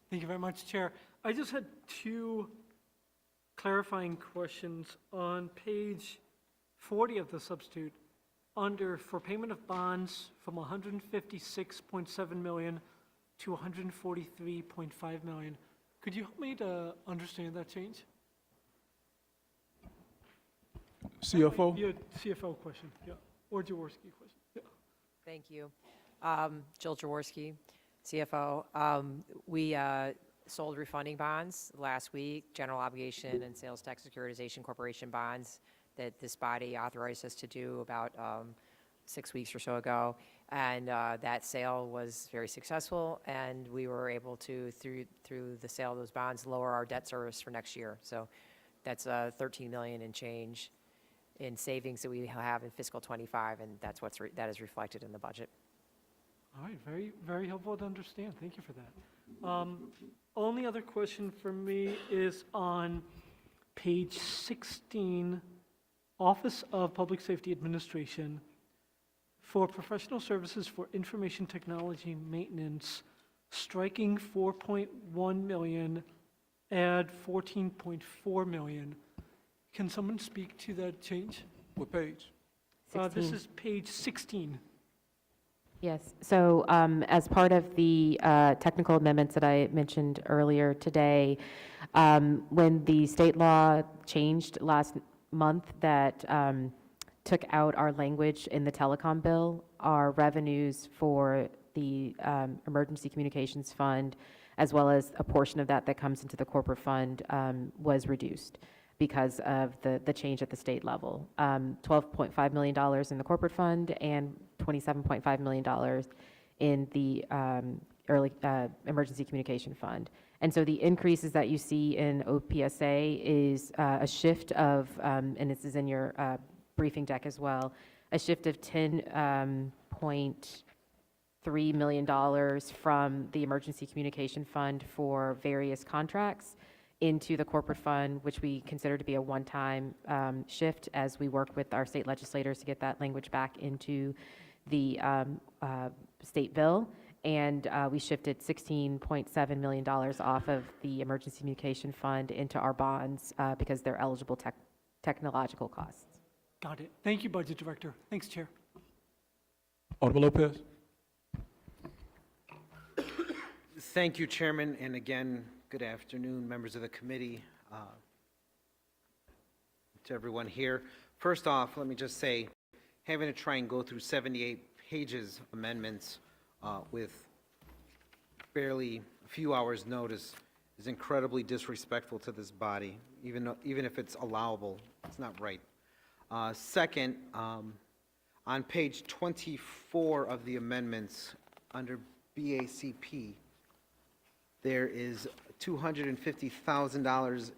Thank you very much, Chair. I just had 2 clarifying questions on page 40 of the substitute, under for payment of bonds from 156.7 million to 143.5 million. Could you help me to understand that change? CFO? Yeah, CFO question, yeah, or Jaworski question, yeah. Thank you. Jill Jaworski, CFO. We sold refunding bonds last week, general obligation and sales tax securitization corporation bonds that this body authorized us to do about 6 weeks or so ago. And that sale was very successful, and we were able to, through the sale of those bonds, lower our debt service for next year. So that's $13 million in change in savings that we have in fiscal 25, and that's that is reflected in the budget. All right, very, very helpful to understand. Thank you for that. Only other question for me is on page 16, Office of Public Safety Administration, for professional services for information technology maintenance, striking 4.1 million, add 14.4 million. Can someone speak to that change? What page? This is page 16. Yes, so as part of the technical amendments that I mentioned earlier today, when the state law changed last month that took out our language in the telecom bill, our revenues for the Emergency Communications Fund, as well as a portion of that that comes into the corporate fund, was reduced because of the change at the state level. $12.5 million in the corporate fund and $27.5 million in the Emergency Communication Fund. And so the increases that you see in OPSA is a shift of, and this is in your briefing deck as well, a shift of $10.3 million from the Emergency Communication Fund for various contracts into the corporate fund, which we consider to be a one-time shift as we work with our state legislators to get that language back into the state bill. And we shifted $16.7 million off of the Emergency Communication Fund into our bonds because they're eligible technological costs. Got it. Thank you, Budget Director. Thanks, Chair. Alderman Lopez. Thank you, Chairman, and again, good afternoon, members of the committee, to everyone here. First off, let me just say, having to try and go through 78 pages of amendments with barely a few hours' notice is incredibly disrespectful to this body. Even if it's allowable, it's not right. Second, on page 24 of the amendments, under BACP, there is $250,000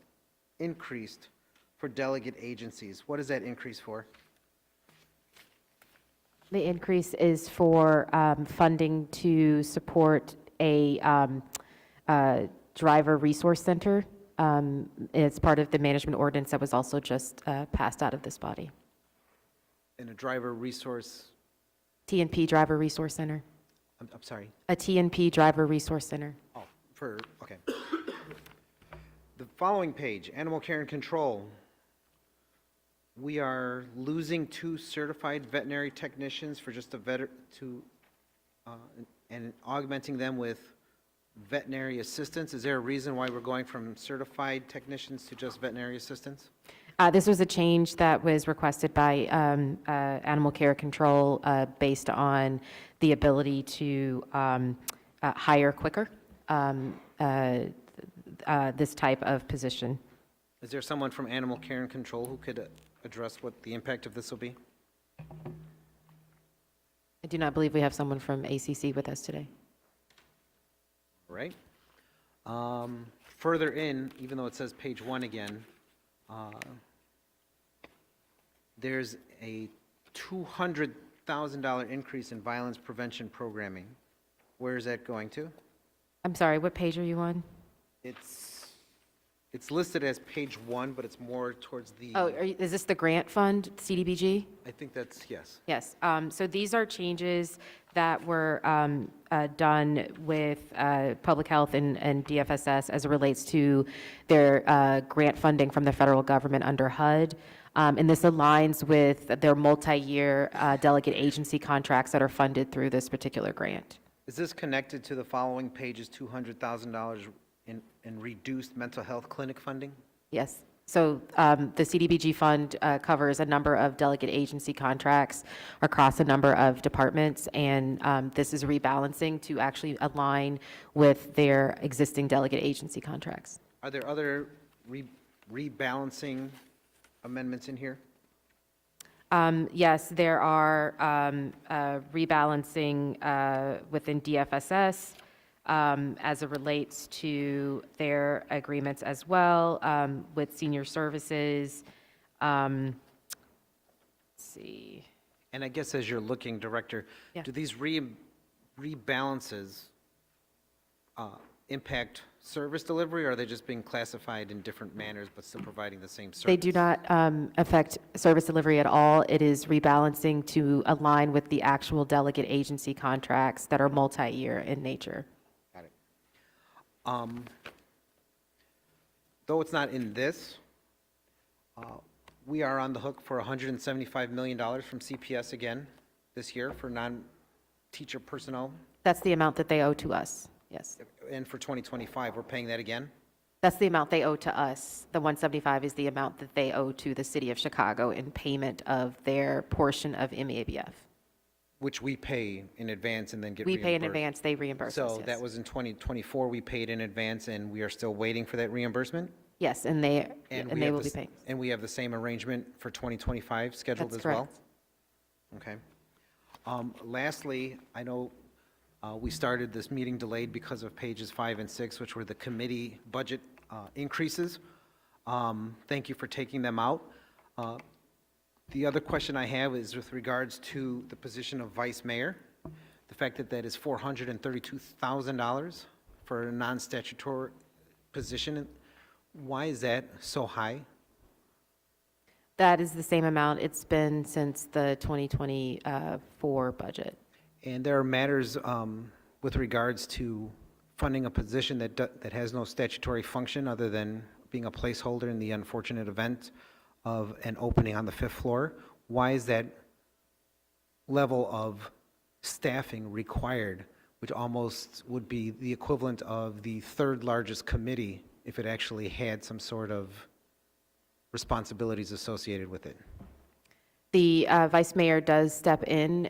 increased for delegate agencies. What is that increase for? The increase is for funding to support a driver resource center. It's part of the management ordinance that was also just passed out of this body. In a driver resource? TNP Driver Resource Center. I'm sorry? A TNP Driver Resource Center. Oh, okay. The following page, animal care and control. We are losing 2 certified veterinary technicians for just and augmenting them with veterinary assistants. Is there a reason why we're going from certified technicians to just veterinary assistants? This was a change that was requested by Animal Care Control based on the ability to hire quicker this type of position. Is there someone from Animal Care and Control who could address what the impact of this will be? I do not believe we have someone from ACC with us today. All right. Further in, even though it says page 1 again, there's a $200,000 increase in violence prevention programming. Where is that going to? I'm sorry, what page are you on? It's listed as page 1, but it's more towards the. Oh, is this the grant fund, CDBG? I think that's, yes. Yes, so these are changes that were done with Public Health and DFSS as it relates to their grant funding from the federal government under HUD. And this aligns with their multi-year delegate agency contracts that are funded through this particular grant. Is this connected to the following pages, $200,000 in reduced mental health clinic funding? Yes. So the CDBG fund covers a number of delegate agency contracts across a number of departments, and this is rebalancing to actually align with their existing delegate agency contracts. Are there other rebalancing amendments in here? Yes, there are rebalancing within DFSS. As it relates to their agreements as well with senior services. Let's see. And I guess as you're looking, Director, Yeah. do these rebalances impact service delivery, or are they just being classified in different manners but still providing the same service? They do not affect service delivery at all. It is rebalancing to align with the actual delegate agency contracts that are multi-year in nature. Though it's not in this, we are on the hook for $175 million from CPS again this year for non-teacher personnel. That's the amount that they owe to us, yes. And for 2025, we're paying that again? That's the amount they owe to us. The 175 is the amount that they owe to the city of Chicago in payment of their portion of MEABF. Which we pay in advance and then get We reimbursed. pay in advance, they reimburse us, So yes. that was in 2024, we paid in advance, and we are still waiting for that reimbursement? Yes, and they we will have be the paying. And we have the same arrangement for 2025 scheduled That's as well? correct. Okay. Lastly, I know we started this meeting delayed because of pages 5 and 6, which were the committee budget increases. Thank you for taking them out. The other question I have is with regards to the position of vice mayor, the fact that that is $432,000 for a non-statutory position. Why is that so high? That is the same amount it's been since the 2024 budget. And there are matters with regards to funding a position that has no statutory function other than being a placeholder in the unfortunate event of an opening on the 5th floor. Why is that level of staffing required, which almost would be the equivalent of the 3rd largest committee if it actually had some sort of responsibilities associated with it? The vice mayor does step in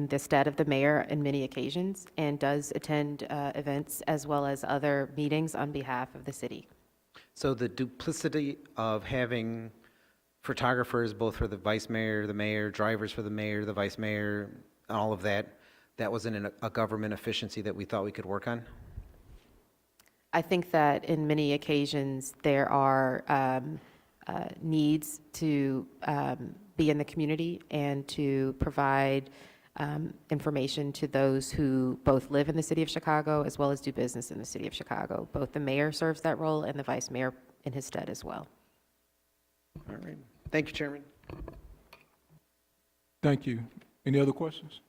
the stead of the mayor in many occasions and does attend events as well as other meetings on behalf of the city. So the duplicity of having photographers both for the vice mayor, the mayor, drivers for the mayor, the vice mayor, all of that, that wasn't a government efficiency that we thought we could work on? I think that in many occasions there are needs to be in the community and to provide information to those who both live in the city of Chicago as well as do business in the city of Chicago. Both the mayor serves that role and the vice mayor in his stead as well. All right. Thank you, Chairman. Thank you. Any other questions?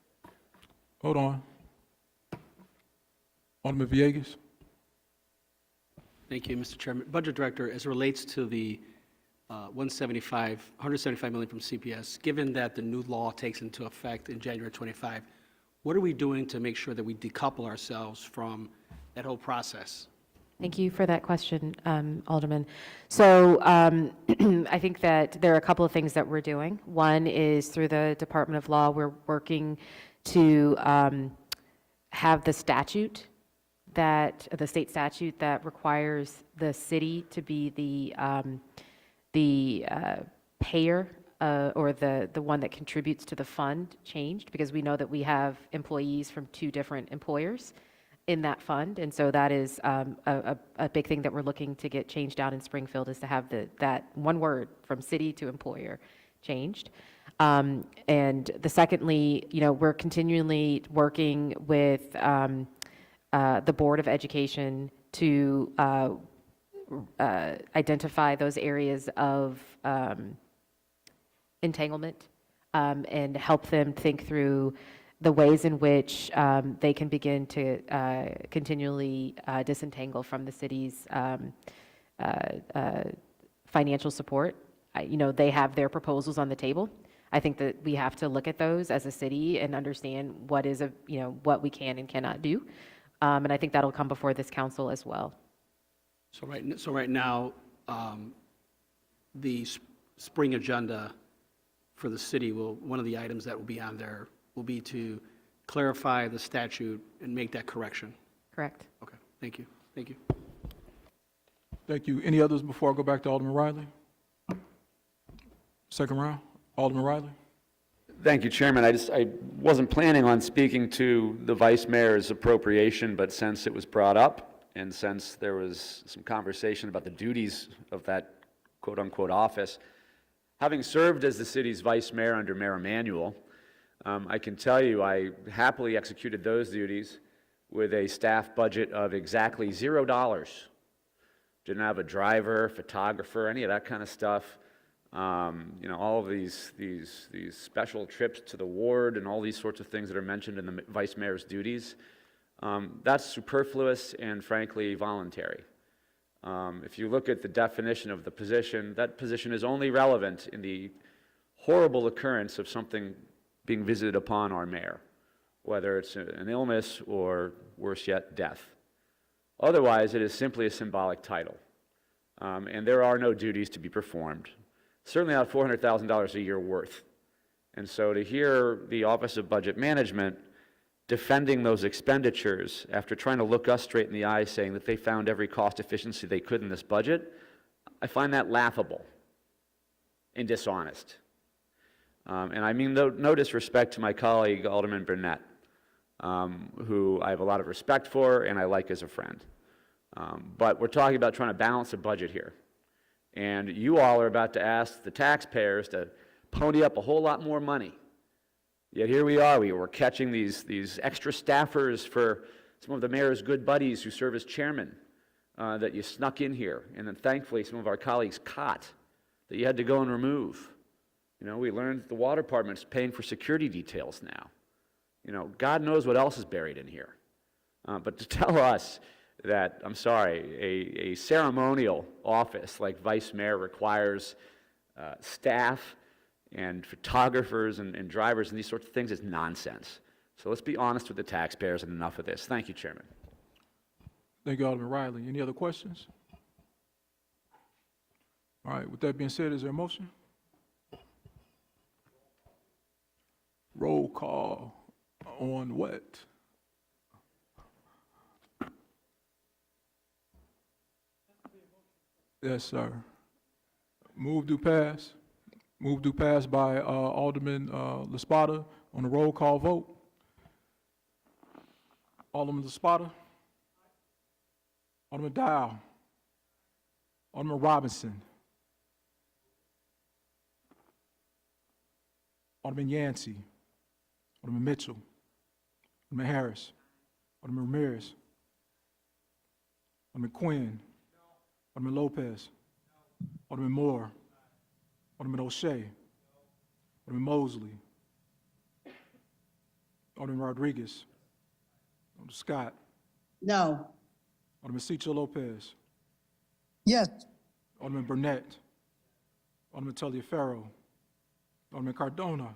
Hold on. Alderman Villegas. Thank you, Mr. Chairman. Budget Director, as it relates to the $175 million from CPS, given that the new law takes into effect in January 25, what are we doing to make sure that we decouple ourselves from that whole process? Thank you for that question, Alderman. So I think that there are a couple of things that we're doing. One is through the Department of Law, we're working to have the statute the state statute that requires the city to be the payer or the one that contributes to the fund changed, because we know that we have employees from 2 different employers in that fund, and so that is a big thing that we're looking to get changed down in Springfield, is to have that one word from city to employer changed. And secondly, we're continually working with the Board of Education to identify those areas of entanglement and help them think through the ways in which they can begin to continually disentangle from the city's financial support. They have their proposals on the table. I think that we have to look at those as a city and understand what is what we can and cannot do. And I think that'll come before this council as well. So right now, the spring agenda for the city one of the items that will be on there will be to clarify the statute and make that correction. Correct. Okay, thank you. Thank you. Thank you. Any others before I go back to Alderman Riley? Second round, Alderman Riley. Thank you, Chairman. I wasn't planning on speaking to the Vice Mayor's appropriation, but since it was brought up and since there was some conversation about the duties of that quote-unquote office, having served as the city's Vice Mayor under Mayor Emanuel, I can tell you I happily executed those duties with a staff budget of exactly $0. Didn't have a driver, photographer, any of that kind of stuff. All of these special trips to the ward and all these sorts of things that are mentioned in the Vice Mayor's duties, that's superfluous and frankly voluntary. If you look at the definition of the position, that position is only relevant in the horrible occurrence of something being visited upon our mayor, whether it's an illness or, worse yet, death. Otherwise, it is simply a symbolic title, and there are no duties to be performed. Certainly not $400,000 a year worth. And so to hear the Office of Budget Management defending those expenditures after trying to look us straight in the eye saying that they found every cost efficiency they could in this budget, I find that laughable and dishonest. And I mean no disrespect to my colleague, Alderman Burnett, who I have a lot of respect for and I like as a friend. But we're talking about trying to balance a budget here. And you all are about to ask the taxpayers to pony up a whole lot more money. Yet here we are, we're catching these extra staffers for some of the mayor's good buddies who serve as chairman that you snuck in here. And then thankfully some of our colleagues caught that you had to go and remove. We learned the water department's paying for security details now. God knows what else is buried in here. But to tell us that, I'm sorry, a ceremonial office like Vice Mayor requires staff and photographers and drivers and these sorts of things is nonsense. So let's be honest with the taxpayers and enough of this. Thank you, Chairman. Thank you, Alderman Riley. Any other questions? All right, with that being said, is there a motion? Roll call on what? Yes, sir. Move to pass. Move to pass by Alderman LaSpada on the roll call vote. Alderman LaSpada. Alderman Dow. Alderman Robinson. Alderman Yancey. Alderman Mitchell. Alderman Harris. Alderman Ramirez. Alderman Quinn. Alderman Lopez. Alderman Moore. Alderman O'Shea. Alderman Mosley. Alderman Rodriguez. Alderman Scott. No. Alderman Cicho Lopez. Yes. Alderman Burnett. Alderman Taliaferro. Alderman Cardona.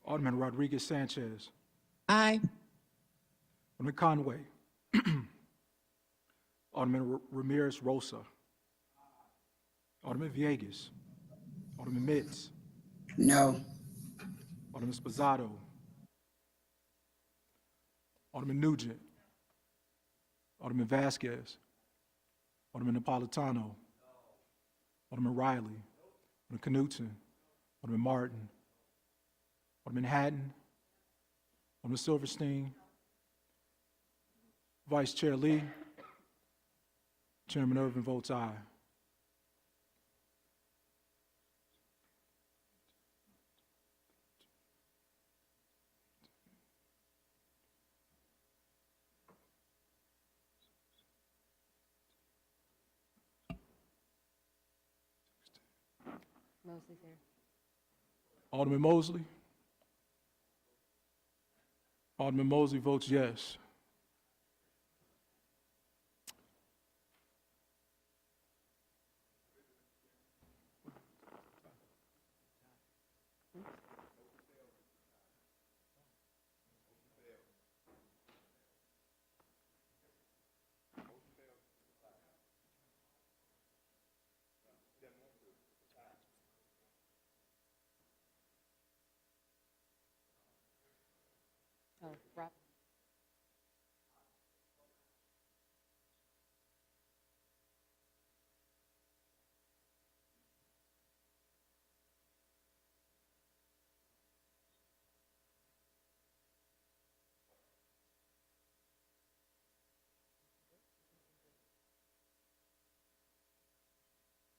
Alderman Rodriguez Sanchez. Aye. Alderman Conway. Alderman Ramirez Rosa. Alderman Villegas. Alderman Mitz. No. Alderman Sposato. Alderman Nugent. Alderman Vasquez. Alderman Napolitano. Alderman Riley. Alderman Knutson. Alderman Martin. Alderman Hatton. Alderman Silverstein. Vice Chair Lee. Chairman Irvin votes aye. Mosley's here. Alderman Mosley? Alderman Mosley votes yes. Oh, Rob.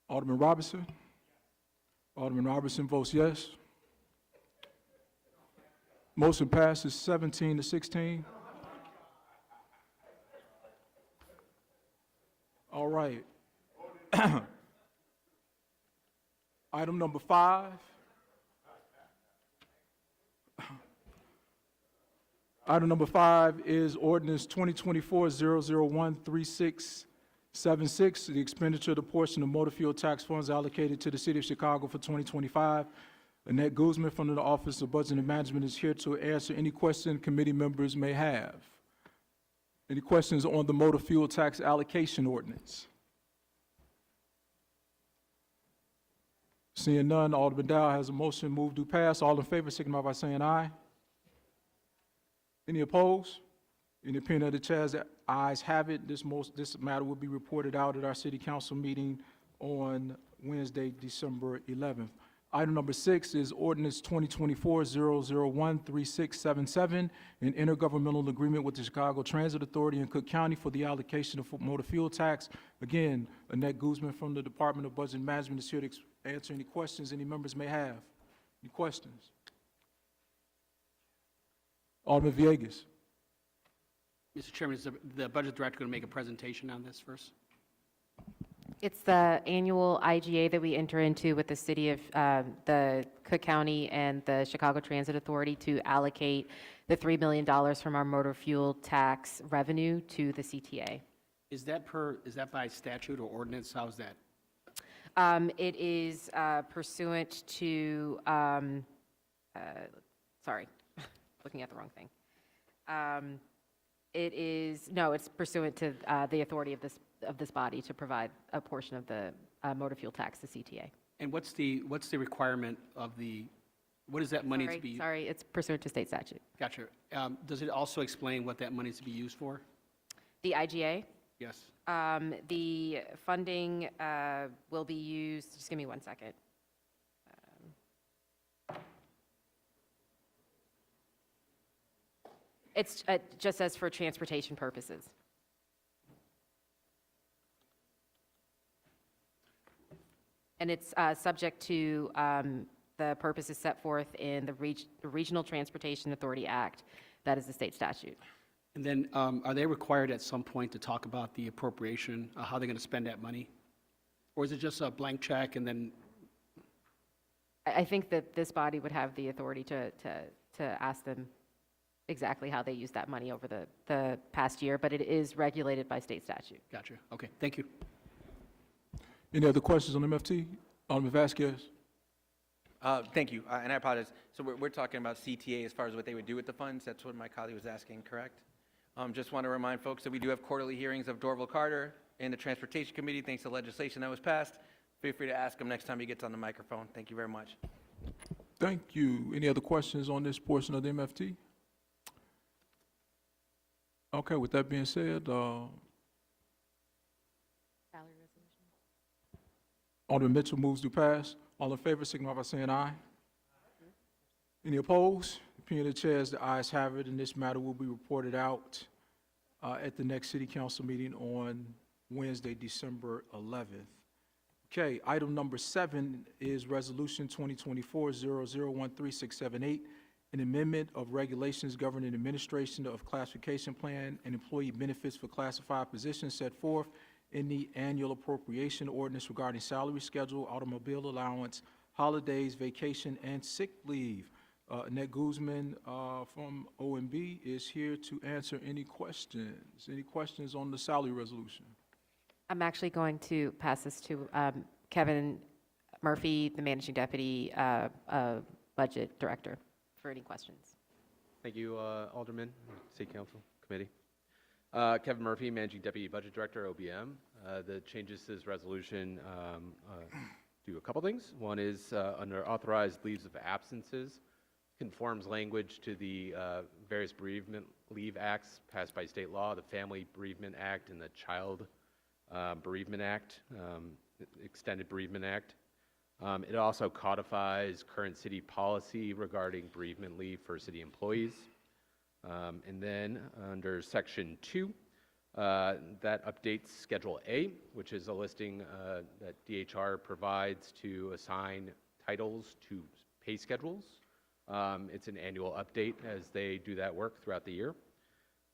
Alderman Robinson? Alderman Robertson votes yes. Motion passes 17-16. All right. Item number 5. Item number 5 is ordinance 2024-0013676, the expenditure of the portion of motor fuel tax funds allocated to the city of Chicago for 2025. Annette Guzman from the Office of Budget and Management is here to answer any question committee members may have. Any questions on the motor fuel tax allocation ordinance? Seeing none, Alderman Dow has a motion. Move to pass. All in favor, signify by saying aye. Any opposed? In the opinion of the chair, the ayes have it. This matter will be reported out at our city council meeting on Wednesday, December 11th. Item number 6 is ordinance 2024-0013677, an intergovernmental agreement with the Chicago Transit Authority and Cook County for the allocation of motor fuel tax. Again, Annette Guzman from the Department of Budget and Management is here to answer any questions any members may have. Any questions? Alderman Villegas. Mr. Chairman, is the budget director going to make a presentation on this first? It's the annual IGA that we enter into with the city of the Cook County and the Chicago Transit Authority to allocate the $3 million from our motor fuel tax revenue to the CTA. Is that by statute or ordinance? How's that? It is pursuant to, sorry, looking at the wrong thing. It's pursuant to the authority of this body to provide a portion of the motor fuel tax to CTA. And what's the requirement of what is that money to be? Sorry, it's pursuant to state statute. Gotcha. Does it also explain what that money is to be used for? The IGA? Yes. The funding will be used, just give me 1 second. It's just as for transportation purposes. And it's subject to the purposes set forth in the Regional Transportation Authority Act. That is the state statute. And then are they required at some point to talk about the appropriation, how they're going to spend that money? Or is it just a blank check and then? I think that this body would have the authority to ask them exactly how they use that money over the past year, but it is regulated by state statute. Gotcha. Okay, thank you. Any other questions on MFT? Alderman Vasquez. Thank you, and I apologize. So we're talking about CTA as far as what they would do with the funds. That's what my colleague was asking, correct? Just want to remind folks that we do have quarterly hearings of Dorval Carter in the Transportation Committee, thanks to legislation that was passed. Feel free to ask him next time he gets on the microphone. Thank you very much. Thank you. Any other questions on this portion of the MFT? Okay, with that being said, Salary resolution. Alderman Mitchell moves to pass. All in favor, signify by saying aye. Any opposed? Opinion of the chair is the ayes have it, and this matter will be reported out at the next city council meeting on Wednesday, December 11th. Okay, item number 7 is resolution 2024-0013678, an amendment of regulations governing administration of classification plan and employee benefits for classified positions set forth in the annual appropriation ordinance regarding salary schedule, automobile allowance, holidays, vacation, and sick leave. Annette Guzman from OMB is here to answer any questions. Any questions on the salary resolution? I'm actually going to pass this to Kevin Murphy, the Managing Deputy Budget Director, for any questions. Thank you, Alderman, City Council, Committee. Kevin Murphy, Managing Deputy Budget Director, OBM. The changes to this resolution do a couple things. One is under authorized leaves of absences, conforms language to the various bereavement leave acts passed by state law, the Family Bereavement Act and the Child Bereavement Act, Extended Bereavement Act. It also codifies current city policy regarding bereavement leave for city employees. And then under Section 2, that updates Schedule A, which is a listing that DHR provides to assign titles to pay schedules. It's an annual update as they do that work throughout the year.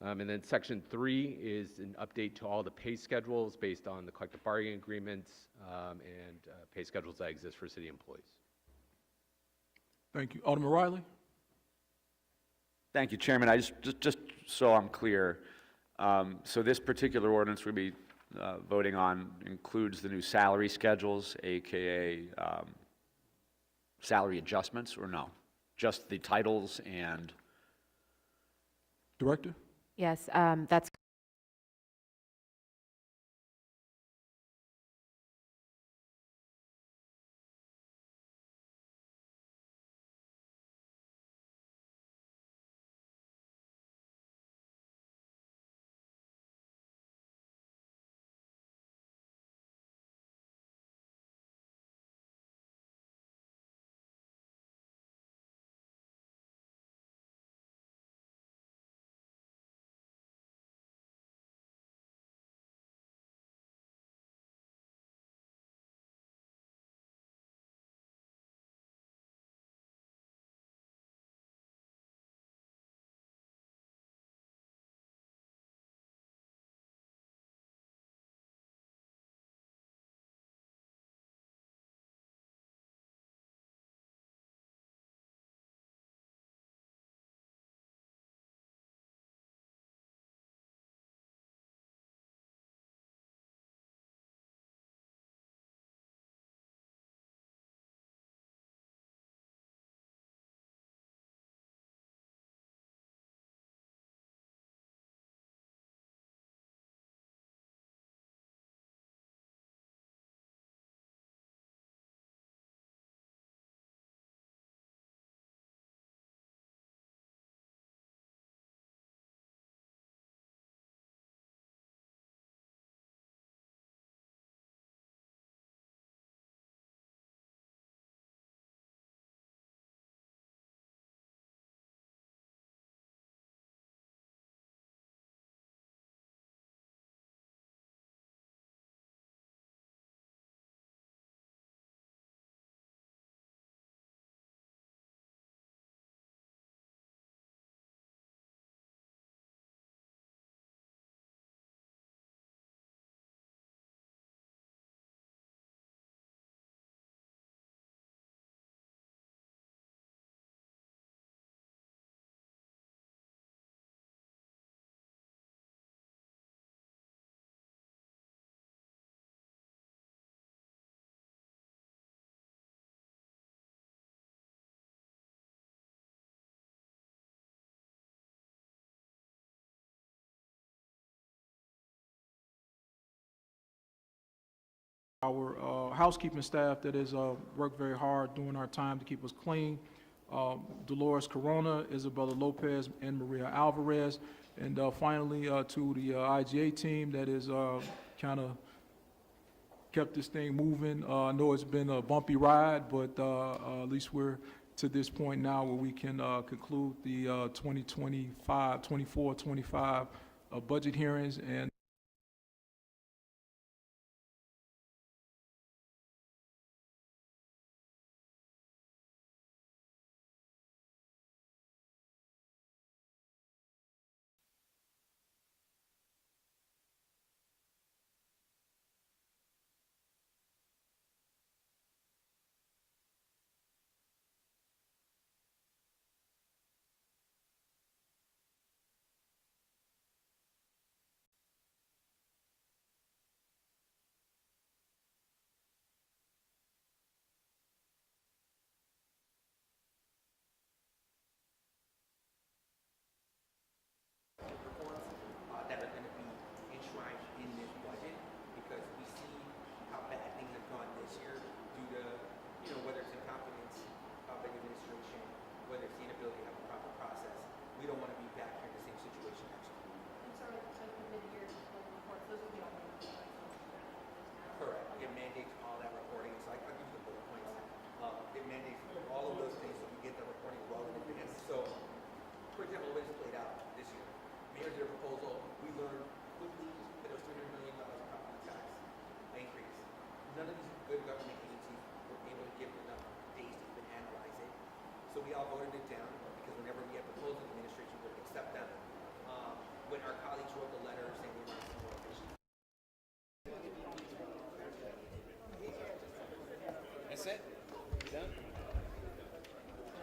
And then Section 3 is an update to all the pay schedules based on the collective bargaining agreements and pay schedules that exist for city employees. Thank you. Alderman Riley? Thank you, Chairman. I just so I'm clear, so this particular ordinance we'll be voting on includes the new salary schedules, AKA salary adjustments, or no? Just the titles and... Director? Yes, that's our housekeeping staff that has worked very hard during our time to keep us clean. Dolores Corona, Isabella Lopez, and Maria Alvarez. And finally, to the IGA team that has kind of kept this thing moving. I know it's been a bumpy ride, but at least we're to this point now where we can conclude the 24-25 budget hearings. And mayor did a proposal, we learned quickly that it was $300 million of property tax increase. None of these good government agencies were able to give it enough days to even analyze it. So we all voted it down.